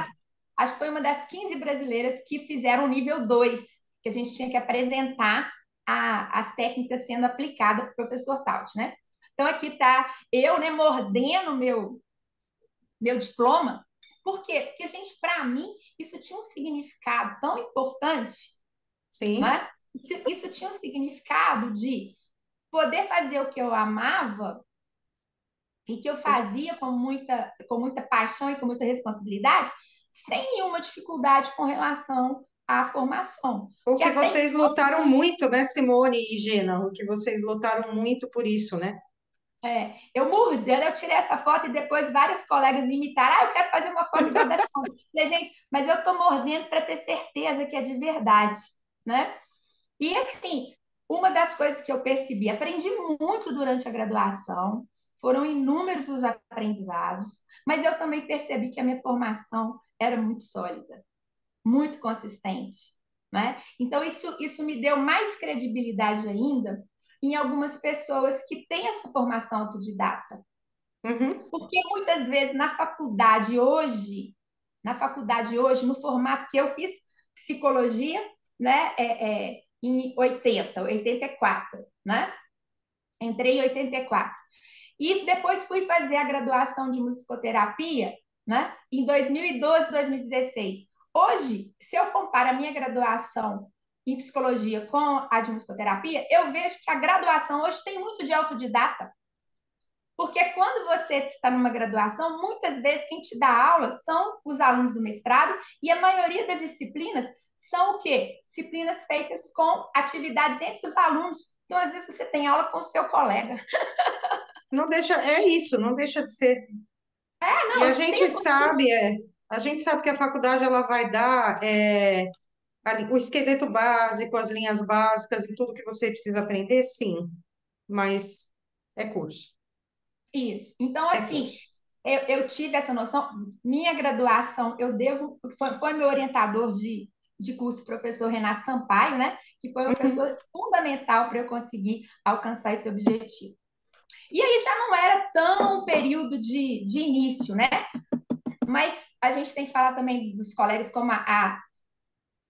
acho que foi uma das 15 brasileiras que fizeram o nível 2, que a gente tinha que apresentar as técnicas sendo aplicadas para o professor Taut, né? Então aqui está eu, né, mordendo meu diploma. Por quê? Porque, gente, para mim, isso tinha um significado tão importante, Sim. né? Isso tinha um significado de poder fazer o que eu amava e que eu fazia com muita paixão e com muita responsabilidade, sem nenhuma dificuldade com relação à formação. O Porque que até vocês lutaram muito, né, Simone e Gina? O que vocês lutaram muito por isso, né? eu mordendo, eu tirei essa foto e depois vários colegas imitaram. Ah, eu quero fazer uma foto igual dessa. Falei, gente, mas eu estou mordendo para ter certeza que é de verdade, né? E assim, uma das coisas que eu percebi, aprendi muito durante a graduação, foram inúmeros os aprendizados, mas eu também percebi que a minha formação era muito sólida, muito consistente, né? Então, isso me deu mais credibilidade ainda em algumas pessoas que têm essa formação autodidata. Uhum, Porque muitas vezes na faculdade hoje, no formato que eu fiz psicologia, né, em 84, né? Entrei em 84. E depois fui fazer a graduação de musicoterapia, né, em 2012, 2016. Hoje, se eu comparo a minha graduação em psicologia com a de musicoterapia, eu vejo que a graduação hoje tem muito de autodidata. Porque quando você está numa graduação, muitas vezes quem te dá aula são os alunos do mestrado, e a maioria das disciplinas são o quê? Disciplinas feitas com atividades entre os alunos. Então, às vezes, você tem aula com o seu colega. Não deixa, é isso, não deixa de ser. E Não, explica. a gente sabe que a faculdade ela vai dar o esqueleto básico, as linhas básicas e tudo que você precisa aprender, sim, mas é curso, Isso. Então, é assim, curso. eu tive essa noção. Minha graduação, foi meu orientador de curso, o professor Renato Sampaio, né? Que foi uma Uhum. pessoa fundamental para eu conseguir alcançar esse objetivo. E aí já não era tão um período de início, né? Mas a gente tem que falar também dos colegas como a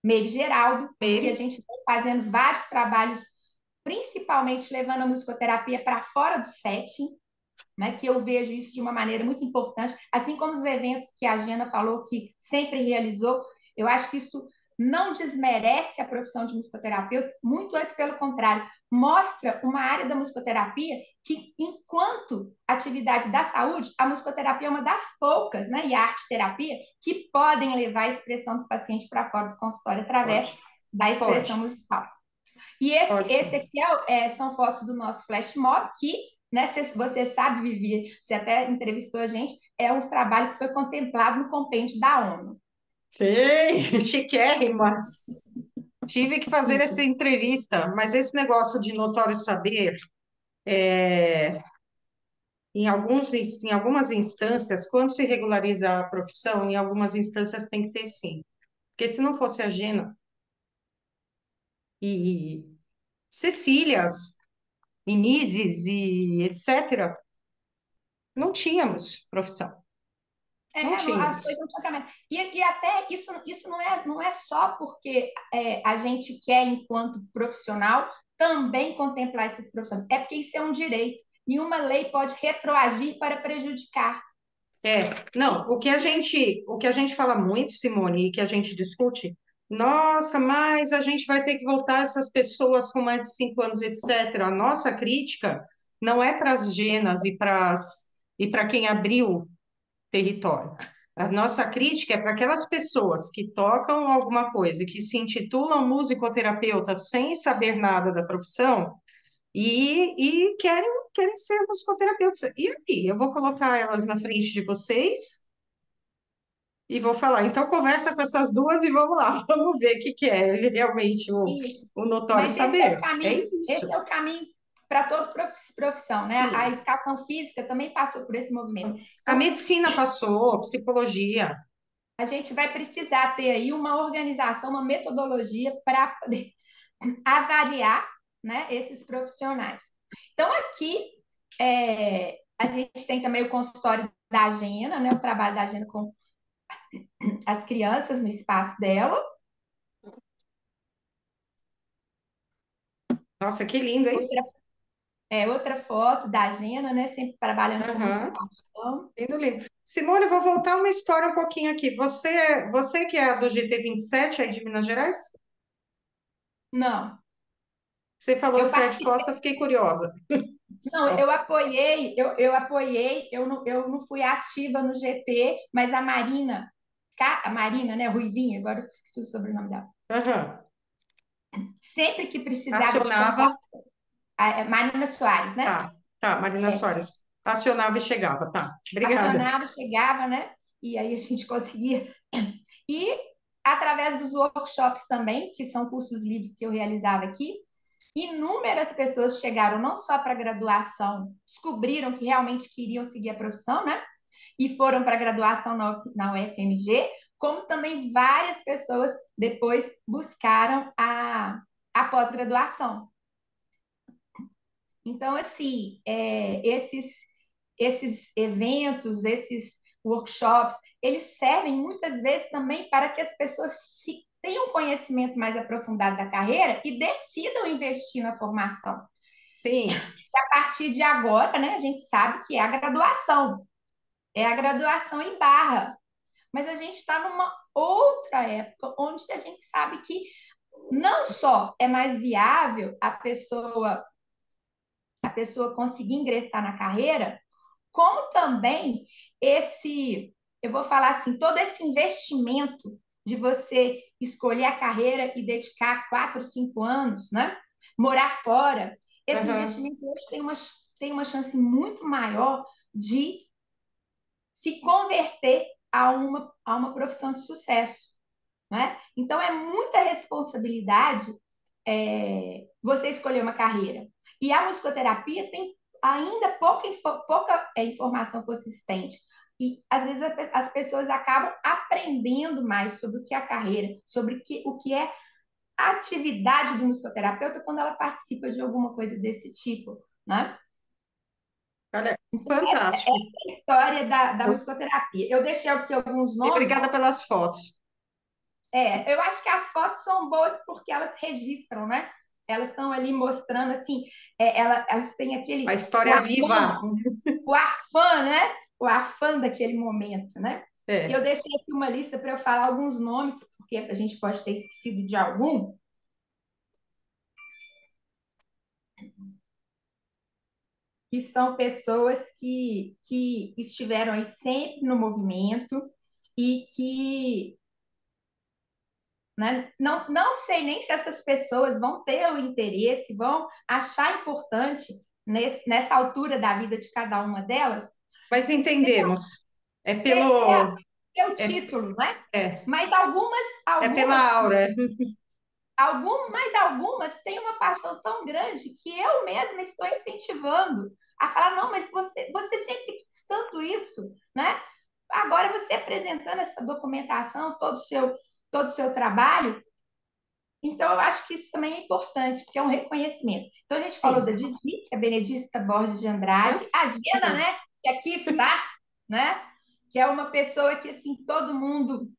Meire Geraldo, que a Ele, gente vem fazendo vários trabalhos, principalmente levando a musicoterapia para fora do setting, né, que eu vejo isso de uma maneira muito importante, assim como os eventos que a Gena falou que sempre realizou, eu acho que isso não desmerece a profissão de musicoterapeuta, muito antes pelo contrário, mostra uma área da musicoterapia que, enquanto atividade da saúde, a musicoterapia é uma das poucas, né, e a arte-terapia, que podem levar a expressão do paciente para fora do consultório através pode, da expressão pode, musical. E esse, pode esse sim. aqui são fotos do nosso flash mob, que, né, você sabe, Vivi, você até entrevistou a gente, é um trabalho que foi contemplado no compêndio da ONU. Sei, chiquérrimas. Tive que fazer essa Isso. entrevista, mas esse negócio de notório saber, em algumas instâncias, quando se regulariza a profissão, em algumas instâncias tem que ter sim. Porque se não fosse a Gena e Cecílias, Inises e etc., não tínhamos profissão. Não As coisas tínhamos. não tinham caminho. E até isso não é só porque a gente quer, enquanto profissional, também contemplar essas profissões. É porque isso é um direito. Nenhuma lei pode retroagir para prejudicar. Não, o que a gente fala muito, Simone, e que a gente discute, nossa, mas a gente vai ter que voltar essas pessoas com mais de 5 anos, etc. A nossa crítica não é para as genas e para quem abriu território. A nossa crítica é para aquelas pessoas que tocam alguma coisa e que se intitulam musicoterapeutas sem saber nada da profissão e querem ser musicoterapeutas. E aí, eu vou colocar elas na frente de vocês e vou falar, então conversa com essas duas e vamos lá, vamos ver o que que é realmente Isso. o notório Mas saber. É esse isso. é o caminho para toda profissão, né? A Sim. educação física também passou por esse movimento. A Então, medicina passou, psicologia. a gente vai precisar ter aí uma organização, uma metodologia para poder avaliar, né, esses profissionais. Então, aqui a gente tem também o consultório da Agena, né, o trabalho da Agena com as crianças no espaço dela. Nossa, que lindo, hein? Outra, outra foto da Agena, né, sempre trabalhando com muita Aham. paixão. Lindo, lindo. Simone, eu vou voltar uma história um pouquinho aqui. Você que é a do GT 27 aí de Minas Gerais? Não, Você falou do eu Fred participei. Costa, fiquei curiosa. Não, Só. eu não fui ativa no GT, mas a Marina, a Marina, né, Ruivinha, agora eu esqueci o sobrenome dela. Aham. Sempre que precisava de Acionava, contato, Marina Soares, né? tá, Marina Soares. Acionava e chegava, tá. Obrigada. Acionava, chegava, né? E aí a gente conseguia. E através dos workshops também, que são cursos livres que eu realizava aqui, inúmeras pessoas chegaram não só para a graduação, descobriram que realmente queriam seguir a profissão, né? E foram para a graduação na UFMG, como também várias pessoas depois buscaram a pós-graduação. Então, assim, esses eventos, esses workshops, eles servem muitas vezes também para que as pessoas tenham um conhecimento mais aprofundado da carreira e decidam investir na formação. Sim, E a partir de agora, né, a gente sabe que é a graduação em barra, mas a gente está numa outra época onde a gente sabe que não só é mais viável a pessoa conseguir ingressar na carreira, como também eu vou falar assim, todo esse investimento de você escolher a carreira e dedicar 4, 5 anos, né? Morar fora. esse Aham. investimento hoje tem uma chance muito maior de se converter a uma profissão de sucesso, né? Então, é muita responsabilidade você escolher uma carreira. E a musicoterapia tem ainda pouca informação consistente. E, às vezes, as pessoas acabam aprendendo mais sobre o que é a carreira, sobre o que é a atividade do musicoterapeuta quando ela participa de alguma coisa desse tipo, né? Olha, Essa fantástico. é a história da Eu, musicoterapia. Eu deixei aqui alguns E nomes. obrigada pelas fotos. Eu acho que as fotos são boas porque elas registram, né? Elas estão ali mostrando, assim, elas têm A o história afã, viva. o afã, né? O afã daquele momento, né? E eu É. deixei aqui uma lista para eu falar alguns nomes, porque a gente pode ter esquecido de algum, que são pessoas que estiveram aí sempre no movimento e que, né, não sei nem se essas pessoas vão ter o interesse, vão achar importante nessa altura da vida de cada uma delas Mas entendemos. É ter, pelo. ter o É, título, né? é, Mas é pela algumas, aura. mas algumas têm uma paixão tão grande que eu mesma estou incentivando a falar, não, mas você sempre quis tanto isso, né? Agora você apresentando essa documentação, todo o seu trabalho, então eu acho que isso também é importante, porque é um reconhecimento. Então a gente falou da Sim. Didi, que é Benedita Borges de Hã? Andrade, a Gena, É. né, que aqui está, né, que é uma pessoa que assim todo mundo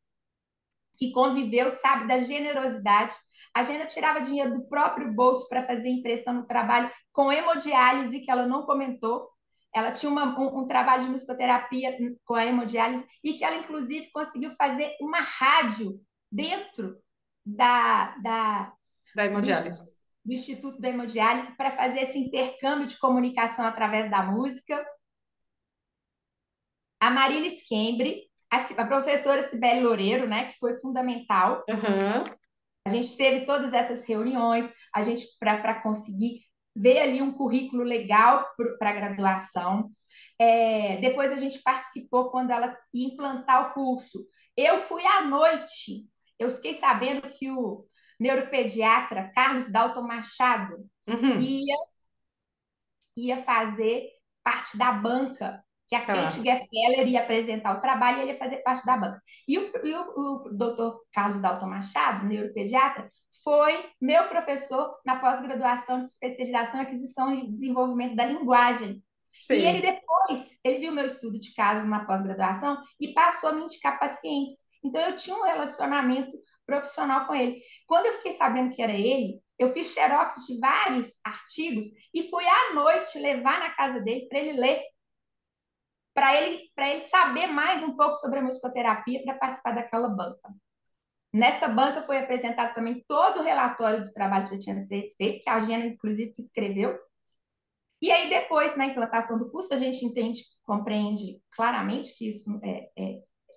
que conviveu sabe da generosidade. A Gena tirava dinheiro do próprio bolso para fazer impressão no trabalho com hemodiálise, que ela não comentou. Ela tinha um trabalho de musicoterapia com a hemodiálise e que ela, inclusive, conseguiu fazer uma rádio dentro da Da do, hemodiálise. do Instituto da Hemodiálise para fazer esse intercâmbio de comunicação através da música. A Marilis Kembre, a professora Cibele Loureiro, né, que foi fundamental. Aham. A gente teve todas essas reuniões, a gente para conseguir ver ali um currículo legal para a graduação. Depois a gente participou quando ela ia implantar o curso. Eu fui à noite, eu fiquei sabendo que o neuropediatra Carlos Dalton Machado Uhum. ia, ia fazer parte da banca, que a Kate Tá. Geffeler ia apresentar o trabalho e ele ia fazer parte da banca. O doutor Carlos Dalton Machado, neuropediatra, foi meu professor na pós-graduação de especialização em aquisição e desenvolvimento da linguagem. E ele Sei. depois, ele viu meu estudo de caso na pós-graduação e passou a me indicar pacientes. Então eu tinha um relacionamento profissional com ele. Quando eu fiquei sabendo que era ele, eu fiz xerox de vários artigos e fui à noite levar na casa dele para ele ler, para ele saber mais um pouco sobre a musicoterapia para participar daquela banca. Nessa banca foi apresentado também todo o relatório do trabalho que já tinha sido feito, que a Gena, inclusive, que escreveu. E aí, depois, na implantação do curso, a gente entende, compreende claramente que isso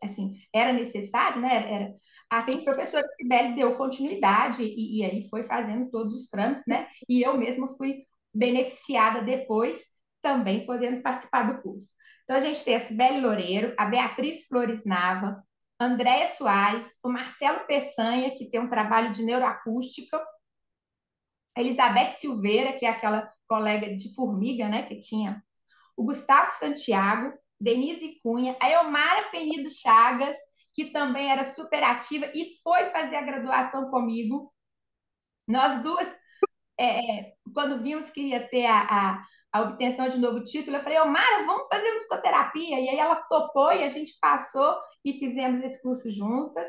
assim, era necessário, né? Assim, a Sim. professora Sibeli deu continuidade e aí foi fazendo todos os trâmites, né? E eu mesma fui beneficiada depois, também podendo participar do curso. Então, a gente tem a Sibeli Loureiro, a Beatriz Flores Nava, Andréia Soares, o Marcelo Peçanha, que tem um trabalho de neuroacústica, a Elizabeth Silveira, que é aquela colega de Formiga, né, que tinha o Gustavo Santiago, Denise Cunha, a Elmara Penido Chagas, que também era super ativa e foi fazer a graduação comigo. Nós duas, quando vimos que ia ter a obtenção de novo título, eu falei, Elmara, vamos fazer musicoterapia. E aí ela topou e a gente passou e fizemos esse curso juntas.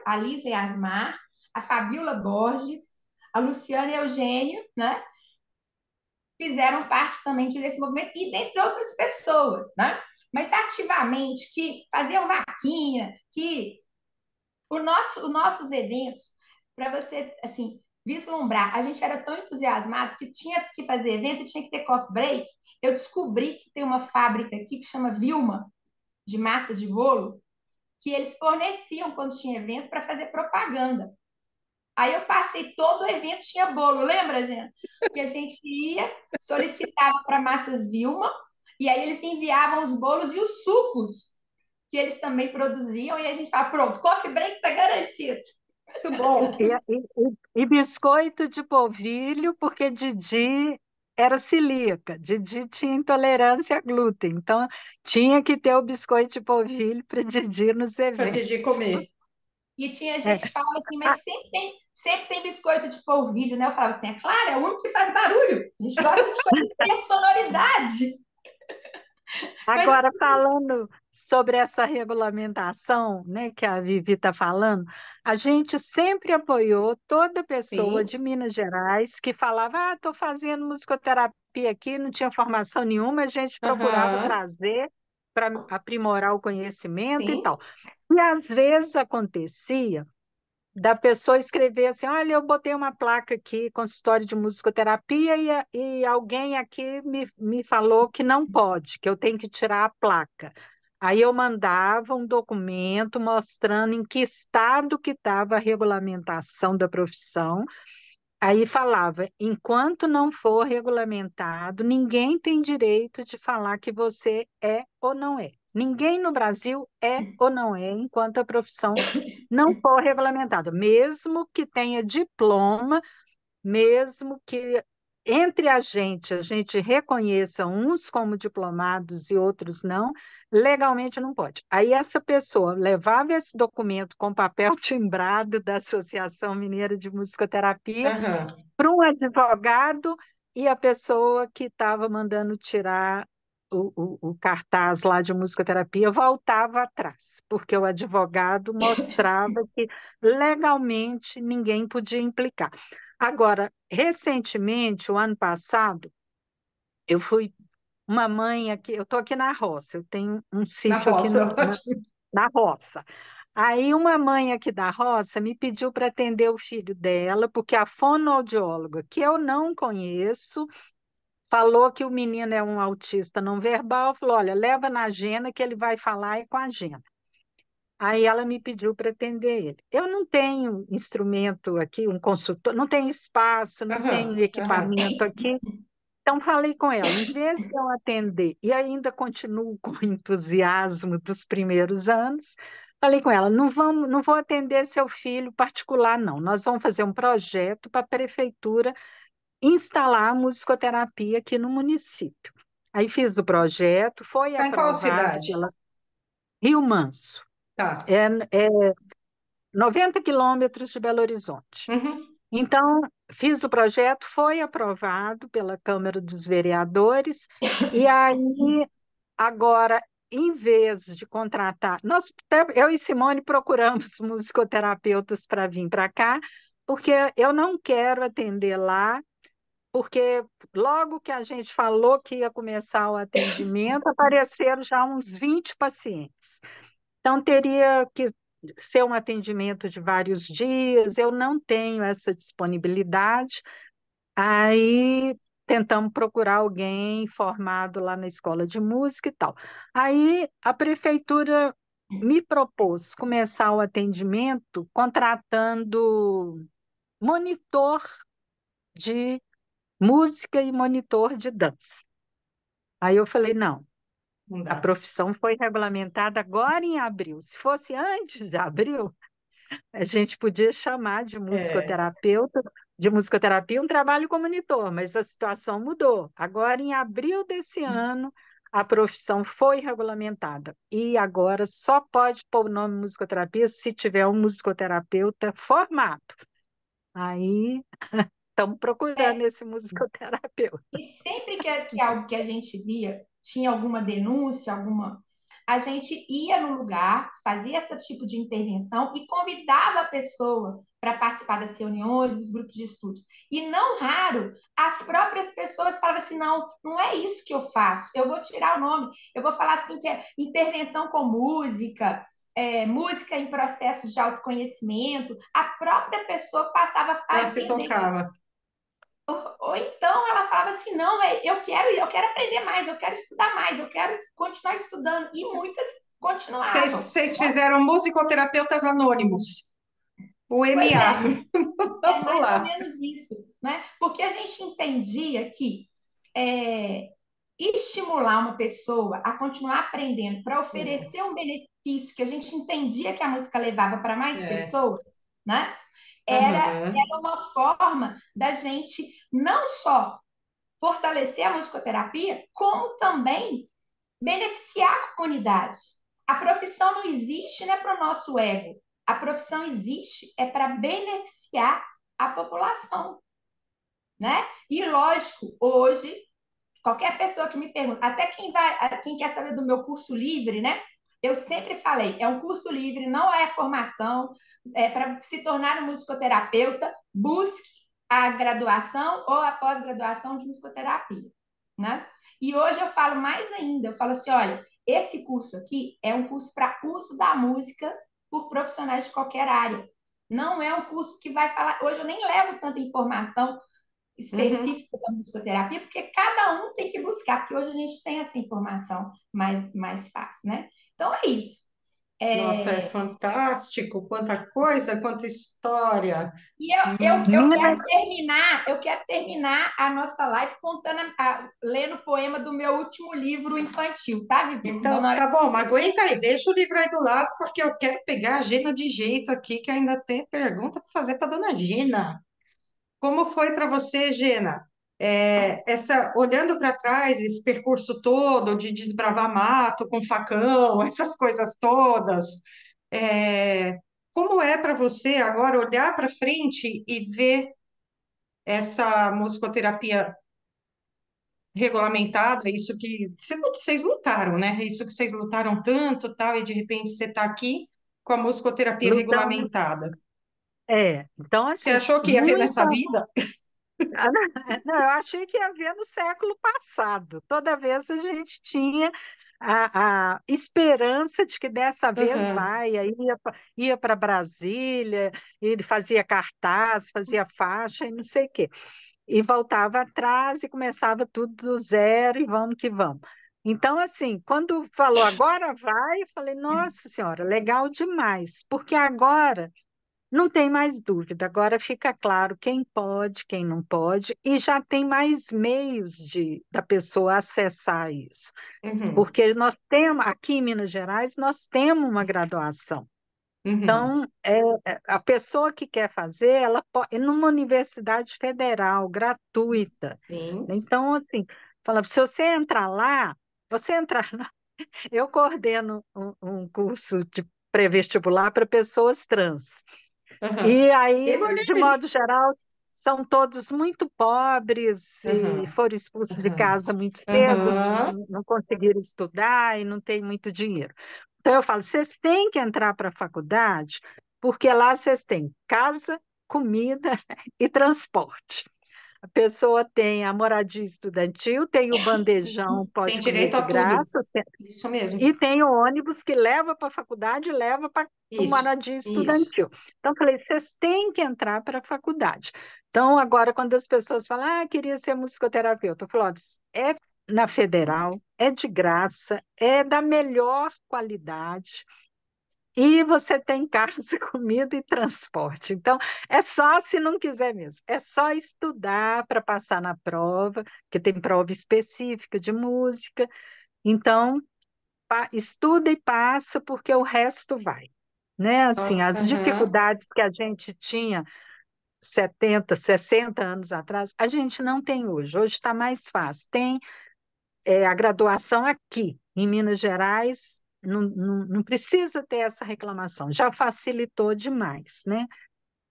A Lísia Asmar, a Fabiola Borges, a Luciana Eugênio, né? Fizeram parte também desse movimento, e dentre outras pessoas, né? Mas ativamente, que faziam vaquinha, que os nossos eventos, para você, assim, vislumbrar, a gente era tão entusiasmado que tinha que fazer evento, tinha que ter coffee break. Eu descobri que tem uma fábrica aqui que chama Vilma, de massa de bolo, que eles forneciam quando tinha evento para fazer propaganda. Aí eu passei todo o evento, tinha bolo, lembra, gente? Que a gente ia, solicitava para Massas Vilma, e aí eles enviavam os bolos e os sucos que eles também produziam, e a gente fala, pronto, coffee break está garantido. Muito bom. E biscoito de polvilho, porque Didi era celíaca, Didi tinha intolerância a glúten, então tinha que ter o biscoito de polvilho para Didi nos Para Didi eventos. comer. E tinha É. gente que falava assim, mas sempre tem biscoito de polvilho, né? Eu falava assim, é claro, é o único que faz barulho. A gente gosta de coisa que tem sonoridade. Coisa... Agora, falando sobre essa regulamentação, né, que a Vivi está falando, a gente sempre apoiou toda pessoa Sim. de Minas Gerais que falava, estou fazendo musicoterapia aqui, não tinha formação nenhuma, a gente procurava Aham. trazer para aprimorar o conhecimento e Sim. tal. E às vezes acontecia da pessoa escrever assim, olha, eu botei uma placa aqui, consultório de musicoterapia, e alguém aqui me falou que não pode, que eu tenho que tirar a placa. Aí eu mandava um documento mostrando em que estado que estava a regulamentação da profissão. Aí falava, enquanto não for regulamentado, ninguém tem direito de falar que você é ou não é. Ninguém no Brasil é ou não é, enquanto a profissão não for regulamentada, mesmo que tenha diploma, mesmo que entre a gente reconheça uns como diplomados e outros não, legalmente não pode. Aí essa pessoa levava esse documento com papel timbrado da Associação Mineira de Musicoterapia Aham. para um advogado, e a pessoa que estava mandando tirar o cartaz lá de musicoterapia voltava atrás, porque o advogado mostrava que legalmente ninguém podia implicar. Agora, recentemente, o ano passado, eu fui uma mãe aqui, eu estou aqui na roça, eu tenho um Na sítio aqui roça, ótimo. na roça. Aí uma mãe aqui da roça me pediu para atender o filho dela, porque a fonoaudióloga, que eu não conheço, falou que o menino é um autista não verbal, falou, olha, leva na agenda que ele vai falar é com a agenda. Aí ela me pediu para atender ele. Eu não tenho instrumento aqui, um consultor, não tenho espaço, não Aham. tenho Aham. equipamento aqui. Então, falei com ela, em vez de eu atender, e ainda continuo com o entusiasmo dos primeiros anos, falei com ela, não vou atender seu filho particular, não. Nós vamos fazer um projeto para a prefeitura instalar a musicoterapia aqui no município. Aí fiz o projeto, foi Tá em qual aprovado cidade? pela Rio Manso, Tá. é, é 90 quilômetros de Belo Horizonte. Uhum. Então, fiz o projeto, foi aprovado pela Câmara dos Vereadores, e aí, agora, em vez de contratar, eu e Simone procuramos musicoterapeutas para vir para cá, porque eu não quero atender lá, porque logo que a gente falou que ia começar o atendimento, apareceram já uns 20 pacientes. Então, teria que ser um atendimento de vários dias, eu não tenho essa disponibilidade. Aí tentamos procurar alguém formado lá na escola de música e tal. Aí a prefeitura me propôs começar o atendimento contratando monitor de música e monitor de dança. Aí eu falei, não. Não A dá. profissão foi regulamentada agora em abril. Se fosse antes de abril, a gente podia chamar É. de musicoterapia, um trabalho como monitor, mas a situação mudou. Agora, em abril desse ano, a profissão foi regulamentada. E agora só pode pôr o nome musicoterapia se tiver um musicoterapeuta formado. Aí estamos procurando É, esse musicoterapeuta. e sempre que algo que a gente via tinha alguma denúncia, a gente ia no lugar, fazia esse tipo de intervenção e convidava a pessoa para participar das reuniões, dos grupos de estudos. E não raro, as próprias pessoas falavam assim: não, não é isso que eu faço, eu vou tirar o nome, eu vou falar assim que é intervenção com música. Música em processos de autoconhecimento, a própria pessoa passava a Já se entender. tocava. Ou então ela falava assim, não, eu quero aprender mais, eu quero estudar mais, eu quero continuar estudando. E muitas continuavam. Vocês fizeram musicoterapeutas anônimos. O Pois MA. é, é Vamos mais ou lá. menos isso, né? Porque a gente entendia que é, estimular uma pessoa a continuar aprendendo para É, oferecer um benefício que a gente entendia que a música levava para mais é. pessoas, né? Aham. Era uma forma da gente não só fortalecer a musicoterapia, como também beneficiar a comunidade. A profissão não existe, né, para o nosso ego. A profissão existe é para beneficiar a população, né? E lógico, hoje qualquer pessoa que me pergunta, até quem quer saber do meu curso livre, né? Eu sempre falei, é um curso livre, não é formação, é para se tornar um musicoterapeuta, busque a graduação ou a pós-graduação de musicoterapia, né? E hoje eu falo mais ainda, eu falo assim, olha, esse curso aqui é um curso para uso da música por profissionais de qualquer área. Não é um curso que vai falar. Hoje eu nem levo tanta informação Uhum. específica da musicoterapia, porque cada um tem que buscar, porque hoje a gente tem essa informação mais fácil, né? Então é isso. Nossa, é É, fantástico. Quanta coisa, quanta história. e eu Minas, quero terminar a nossa live contando, lendo o poema do meu último livro infantil, tá, Vivi? Então, Dona tá bom, mas aguenta aí, deixa o livro aí do lado, porque eu quero pegar a Gina de jeito aqui, que ainda tem pergunta para fazer para dona Gina. Como foi para você, Gina? Olhando para trás, esse percurso todo de desbravar mato com facão, essas coisas todas, é, como é para você agora olhar para frente e ver essa musicoterapia regulamentada, isso que vocês lutaram, né? Isso que vocês lutaram tanto, tal, e de repente você está aqui com a musicoterapia lutamos, regulamentada. então Você assim, achou que ia ver muita. nessa vida? Não, eu achei que ia ver no século passado. Toda vez a gente tinha a esperança de que dessa vez Aham. vai. Aí ia para Brasília, ele fazia cartaz, fazia faixa e não sei o quê. E voltava atrás e começava tudo do zero e vamos que vamos. Então, assim, quando falou agora vai, eu falei, nossa senhora, legal demais, porque agora não tem mais dúvida, agora fica claro quem pode, quem não pode, e já tem mais meios da pessoa acessar isso. Uhum. Porque nós temos, aqui em Minas Gerais, nós temos uma graduação. Uhum. Então, a pessoa que quer fazer, ela pode, numa universidade federal, gratuita. Sim. Então, assim, fala, se você entrar lá, você entrar lá, eu coordeno um curso de pré-vestibular para pessoas trans. Aham. E aí, Que mulher. de modo geral, são todos muito pobres e Aham. foram expulsos de Aham. casa muito cedo, Aham. não conseguiram estudar e não têm muito dinheiro. Então, eu falo, vocês têm que entrar para a faculdade, porque lá vocês têm casa, comida e transporte. A pessoa tem a moradia estudantil, tem o bandejão, Tem pode comer direito de a tudo. graça, Isso mesmo. e tem o ônibus que leva para a faculdade e leva para o Isso. moradia Isso. estudantil. Então, eu falei, vocês têm que entrar para a faculdade. Então, agora, quando as pessoas falam, queria ser musicoterapeuta, eu falo, olha, é na federal, é de graça, é da melhor qualidade, e você tem casa, comida e transporte. Então, é só se não quiser mesmo, é só estudar para passar na prova, que tem prova específica de música. Então, estuda e passa, porque o resto vai. Né? Assim, Ah, as aham. dificuldades que a gente tinha 70, 60 anos atrás, a gente não tem hoje. Hoje está mais fácil. Tem a graduação aqui, em Minas Gerais, não precisa ter essa reclamação, já facilitou demais, né?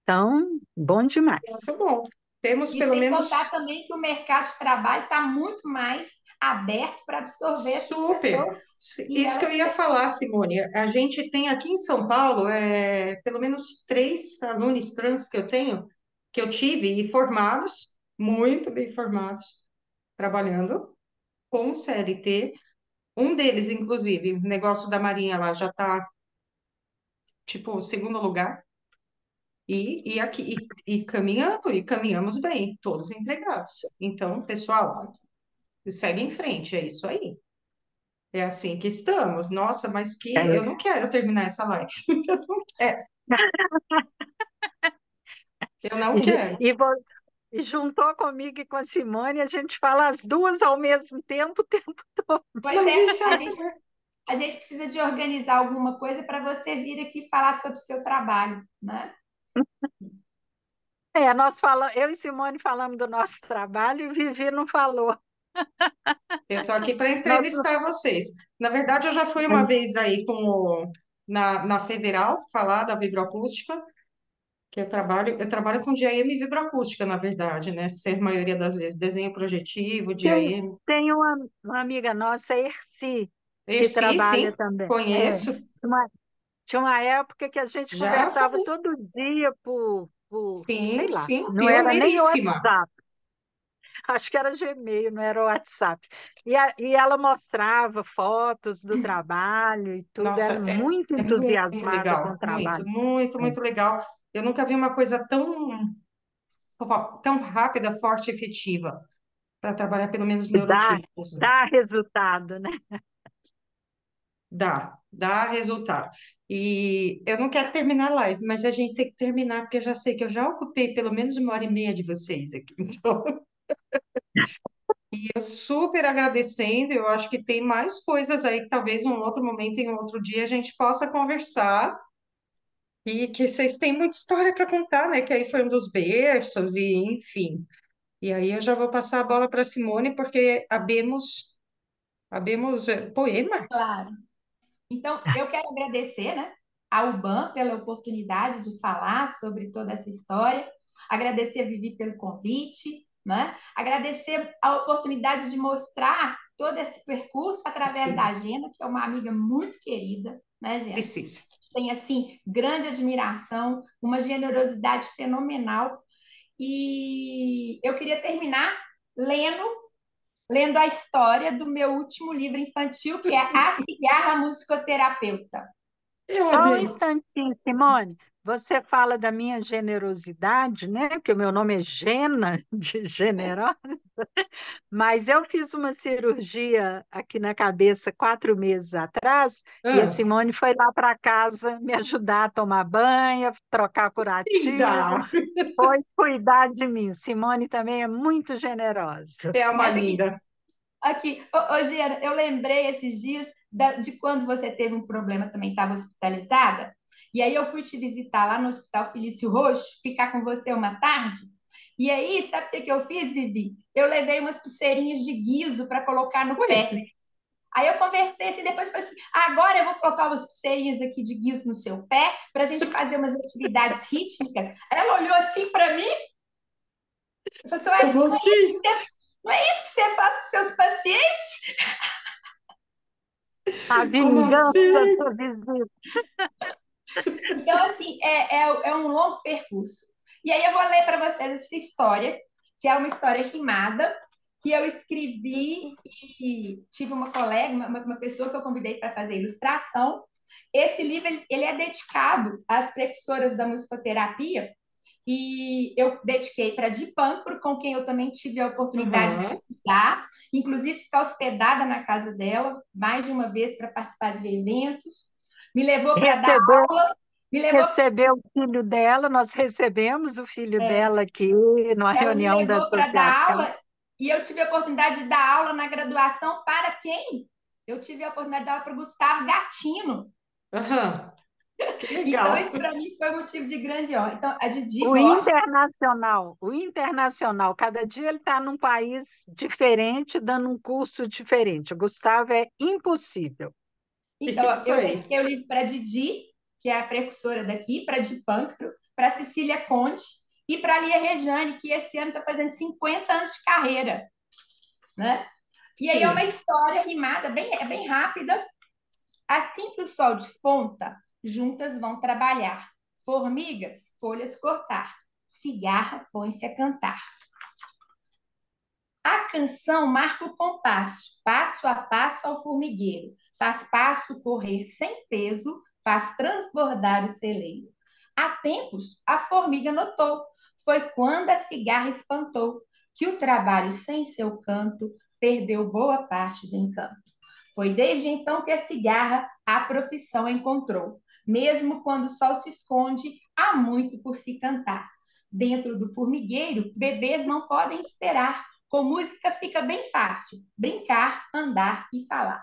Então, bom Muito demais. bom. Temos E pelo sem contar menos também que o mercado de trabalho está muito mais aberto para absorver essas super. pessoas e Isso que eu elas ia falar, Simone. A gente tem aqui em São Paulo, pelo menos 3 alunos trans que eu tenho, que eu tive, e formados, muito bem formados, trabalhando com CLT. Um deles, inclusive, o negócio da Marinha lá já está, tipo, segundo lugar. E aqui e caminhamos bem, todos empregados. Então, pessoal, segue em frente, é isso aí. É assim que estamos. Nossa, mas que eu É, não quero terminar essa live. Eu não quero. Eu não E, quero. e, vo- e juntou comigo e com a Simone, a gente fala as duas ao mesmo tempo, o tempo todo. Pois Mas é, isso é. a gente precisa de organizar alguma coisa para você vir aqui falar sobre o seu trabalho, né? Eu e Simone falamos do nosso trabalho e Vivi não falou. Eu estou aqui para Nós, entrevistar vocês. Na verdade, eu já fui uma vez aí na Federal falar da vibroacústica, que eu trabalho com DAM e vibroacústica, na verdade, né? Ser maioria das vezes desenho projetivo, tem, DAM. tem uma amiga nossa, Erci, que Sim, trabalha sim, também. conheço, Uma- Tinha uma época que a gente já conversava falei. todo dia sei Sim, lá, sim, não era nem pioneiríssima. WhatsApp, acho que era Gmail, não era WhatsApp. E ela mostrava fotos do trabalho e tudo, Nossa, era muito é muito entusiasmada com o legal, muito, trabalho. muito, É. muito legal. Eu nunca vi uma coisa tão rápida, forte e efetiva para trabalhar pelo menos Dá, neurotipos. dá resultado, né? Dá resultado. E eu não quero terminar a live, mas a gente tem que terminar, porque eu já sei que eu já ocupei pelo menos 1 hora e meia de vocês aqui. Então, eu super agradecendo, eu acho que tem mais coisas aí que talvez um outro momento, em um outro dia, a gente possa conversar. E que vocês têm muita história para contar, né? Que aí foi um dos berços, e enfim. E aí eu já vou passar a bola para Simone, porque abemos poema? Claro. Então, eu quero agradecer, né, ao UBAN pela oportunidade de falar sobre toda essa história, agradecer a Vivi pelo convite, né, agradecer a oportunidade de mostrar todo esse percurso através Precisa, da Gena, que é uma amiga muito querida, né, Gena? precisa. Tem, assim, grande admiração, uma generosidade fenomenal. E eu queria terminar lendo lendo a história do meu último livro infantil, que é A Cigarra Musicoterapeuta. Eu Só um amei. instantinho, Simone. Você fala da minha generosidade, né? Porque o meu nome é Gena, de generosa, mas eu fiz uma cirurgia aqui na cabeça 4 meses atrás e a Ah, Simone foi lá para casa me ajudar a tomar banho, trocar curativo, linda! foi cuidar de mim. Simone também é muito generosa. É uma Mas aqui, linda. aqui, Giana, eu lembrei esses dias de quando você teve um problema, também estava hospitalizada, e aí eu fui te visitar lá no Hospital Felício Roxo, ficar com você uma tarde, e aí, sabe o que que eu fiz, Vivi? Eu levei umas pulseirinhas de guiso para colocar no Ui, pé. Aí eu conversei assim, depois falei assim: agora eu vou colocar umas pulseirinhas aqui de guiso no seu pé para a gente fazer umas atividades rítmicas. Ela olhou assim para mim e falou assim: "Ué, como assim? não é isso que você faz com seus pacientes?" A Como vingança assim? do vizinho. Então, assim, é um longo percurso. E aí eu vou ler para vocês essa história, que é uma história rimada, que eu escrevi e tive uma colega, uma pessoa que eu convidei para fazer ilustração. Esse livro ele é dedicado às precursoras da musicoterapia e eu dediquei para a Dipancro, com quem eu também tive a oportunidade de Aham. estudar, inclusive ficar hospedada na casa dela mais de uma vez para participar de eventos. Me levou para dar Recebeu aula, me levou, Recebeu o filho dela, nós recebemos o filho é, dela aqui numa ela me reunião da levou para dar associação. aula e eu tive a oportunidade de dar aula na graduação para quem? Eu tive a oportunidade de dar aula para o Gustavo Gatino. Aham. Que Então, legal. isso para mim foi motivo de grande honra. Então, a Didi O Borges. internacional, o internacional, cada dia ele está num país diferente, dando um curso diferente. O Gustavo é impossível. Então, Isso eu aí. dediquei o livro para Didi, que é a precursora daqui, para Di Pâncreas, para Cecília Conte e para Lia Rejane, que esse ano está fazendo 50 anos de carreira, né? E aí é uma Sim. história rimada, é bem rápida. Assim que o sol desponta, juntas vão trabalhar. Formigas, folhas cortar. Cigarra, põe-se a cantar. A canção marca o compasso, passo a passo ao formigueiro. Faz passo correr sem peso, faz transbordar o celeiro. Há tempos, a formiga notou, foi quando a cigarra espantou, que o trabalho sem seu canto perdeu boa parte do encanto. Foi desde então que a cigarra a profissão encontrou. Mesmo quando o sol se esconde, há muito por se cantar. dentro do formigueiro, bebês não podem esperar. Com música fica bem fácil: brincar, andar e falar.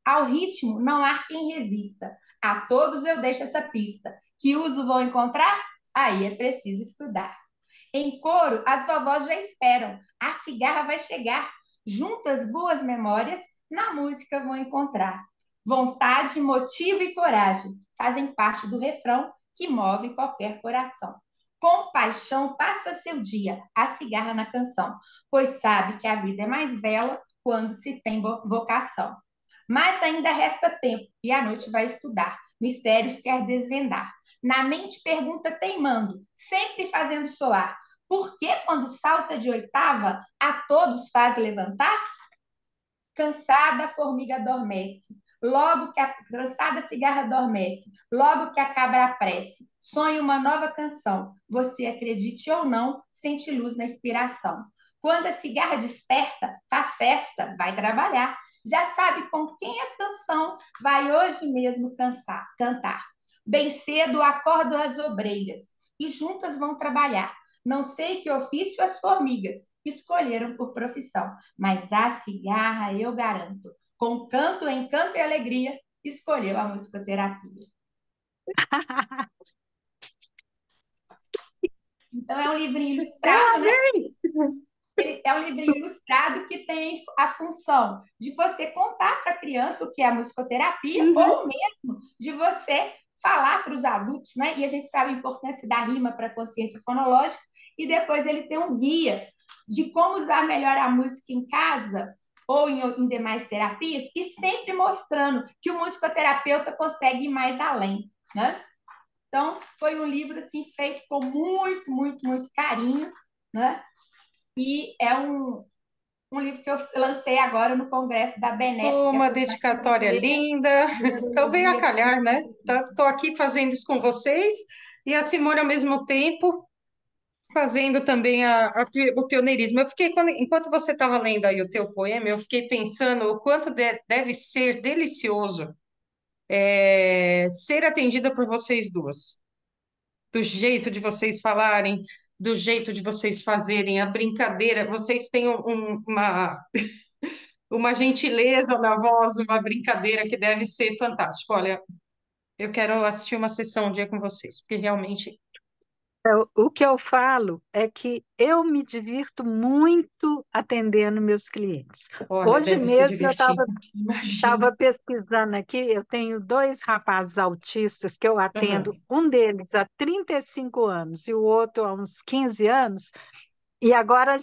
Ao ritmo não há quem resista. A todos eu deixo essa pista. Que uso vão encontrar? Aí é preciso estudar. Em coro, as vovós já esperam. A cigarra vai chegar. Juntas, boas memórias na música vão encontrar. Vontade, motivo e coragem fazem parte do refrão que move qualquer coração. Com paixão passa seu dia, a cigarra na canção, pois sabe que a vida é mais bela quando se tem vocação. Mas ainda resta tempo e a noite vai estudar. Mistérios quer desvendar. Na mente pergunta teimando, sempre fazendo soar. Por que quando salta de oitava, a todos faz levantar? Cansada, a formiga adormece. Logo que a cansada cigarra adormece. Logo que acaba a prece. Sonha uma nova canção. Você acredite ou não, sente luz na inspiração. Quando a cigarra desperta, faz festa, vai trabalhar. Já sabe com quem a canção vai hoje mesmo cantar. Bem cedo acordo as obreiras e juntas vão trabalhar. Não sei que ofício as formigas escolheram por profissão, mas a cigarra, eu garanto, com canto, encanto e alegria, escolheu a musicoterapia. Então, é um livrinho Eu ilustrado, né? amei! Ele é um livrinho ilustrado que tem a função de você contar para a criança o que é a musicoterapia, Uhum. ou mesmo de você falar para os adultos, né? E a gente sabe a importância da rima para a consciência fonológica, e depois ele tem um guia de como usar melhor a música em casa ou em demais terapias, e sempre mostrando que o musicoterapeuta consegue ir mais além, né? Então, foi um livro assim feito com muito, muito, muito carinho, né? E é um livro que eu lancei agora no Congresso da BNEP, que é a Uma Sociedade dedicatória Brasileira linda. de Então veio a Neurologia da calhar, né? Musicoterapia. Estou aqui fazendo isso com vocês e a Simone ao mesmo tempo fazendo também o pioneirismo. Eu fiquei, enquanto você estava lendo aí o teu poema, eu fiquei pensando o quanto deve ser delicioso ser atendida por vocês duas, do jeito de vocês falarem, do jeito de vocês fazerem a brincadeira. Vocês têm uma gentileza na voz, uma brincadeira que deve ser fantástico. Olha, eu quero assistir uma sessão um dia com vocês, porque realmente, O que eu falo é que eu me divirto muito atendendo meus clientes. olha, Hoje deve se mesmo eu divertir. estava Imagino. estava pesquisando aqui, eu tenho dois rapazes autistas que eu Aham. atendo, um deles há 35 anos e o outro há uns 15 anos, e agora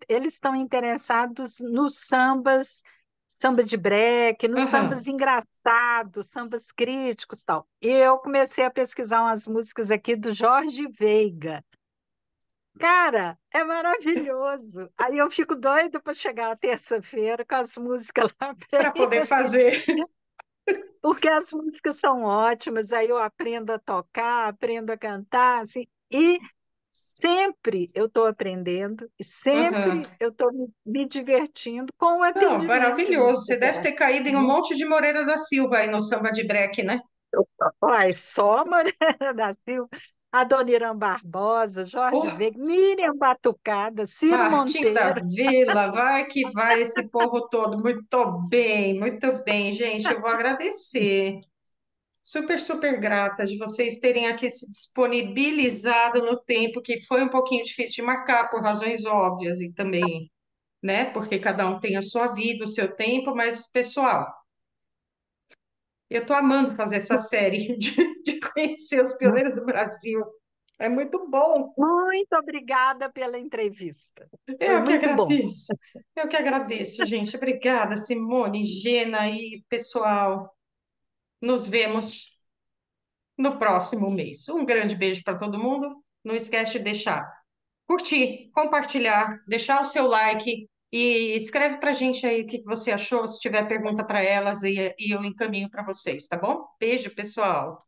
eles estão interessados nos sambas, samba de break, nos Aham. sambas engraçados, sambas críticos, e tal. E eu comecei a pesquisar umas músicas aqui do Jorge Veiga. Cara, é maravilhoso. Aí eu fico doida para chegar a terça-feira com as músicas lá para Para poder eles. fazer. Porque as músicas são ótimas, aí eu aprendo a tocar, aprendo a cantar, assim, e sempre eu estou aprendendo, e Aham. sempre eu estou me divertindo com o Não, atendimento de maravilhoso. Você deve musicoterapia. ter caído em um monte de Moreira da Silva aí no samba de break, né? Olha, só Moreira da Silva, Adoniran Barbosa, Jorge Oh, Veiga, Miriam Batucada, Ciro Martinho da Monteiro. Vila, vai que vai esse povo todo. Muito bem, gente. Eu vou agradecer. Super, super grata de vocês terem aqui se disponibilizado no tempo, que foi um pouquinho difícil de marcar, por razões óbvias, e também, né, porque cada um tem a sua vida, o seu tempo, mas, pessoal, eu estou amando fazer essa série de conhecer os pioneiros do Brasil. É muito bom. Muito obrigada pela entrevista. Foi Eu que muito bom. agradeço. Eu que agradeço, gente. Obrigada, Simone, Gena e pessoal. Nos vemos no próximo mês. Um grande beijo para todo mundo. Não esquece de deixar curtir, compartilhar, deixar o seu like e escreve para a gente aí o que você achou. Se tiver pergunta para elas, e eu encaminho para vocês, tá bom? Beijo, pessoal.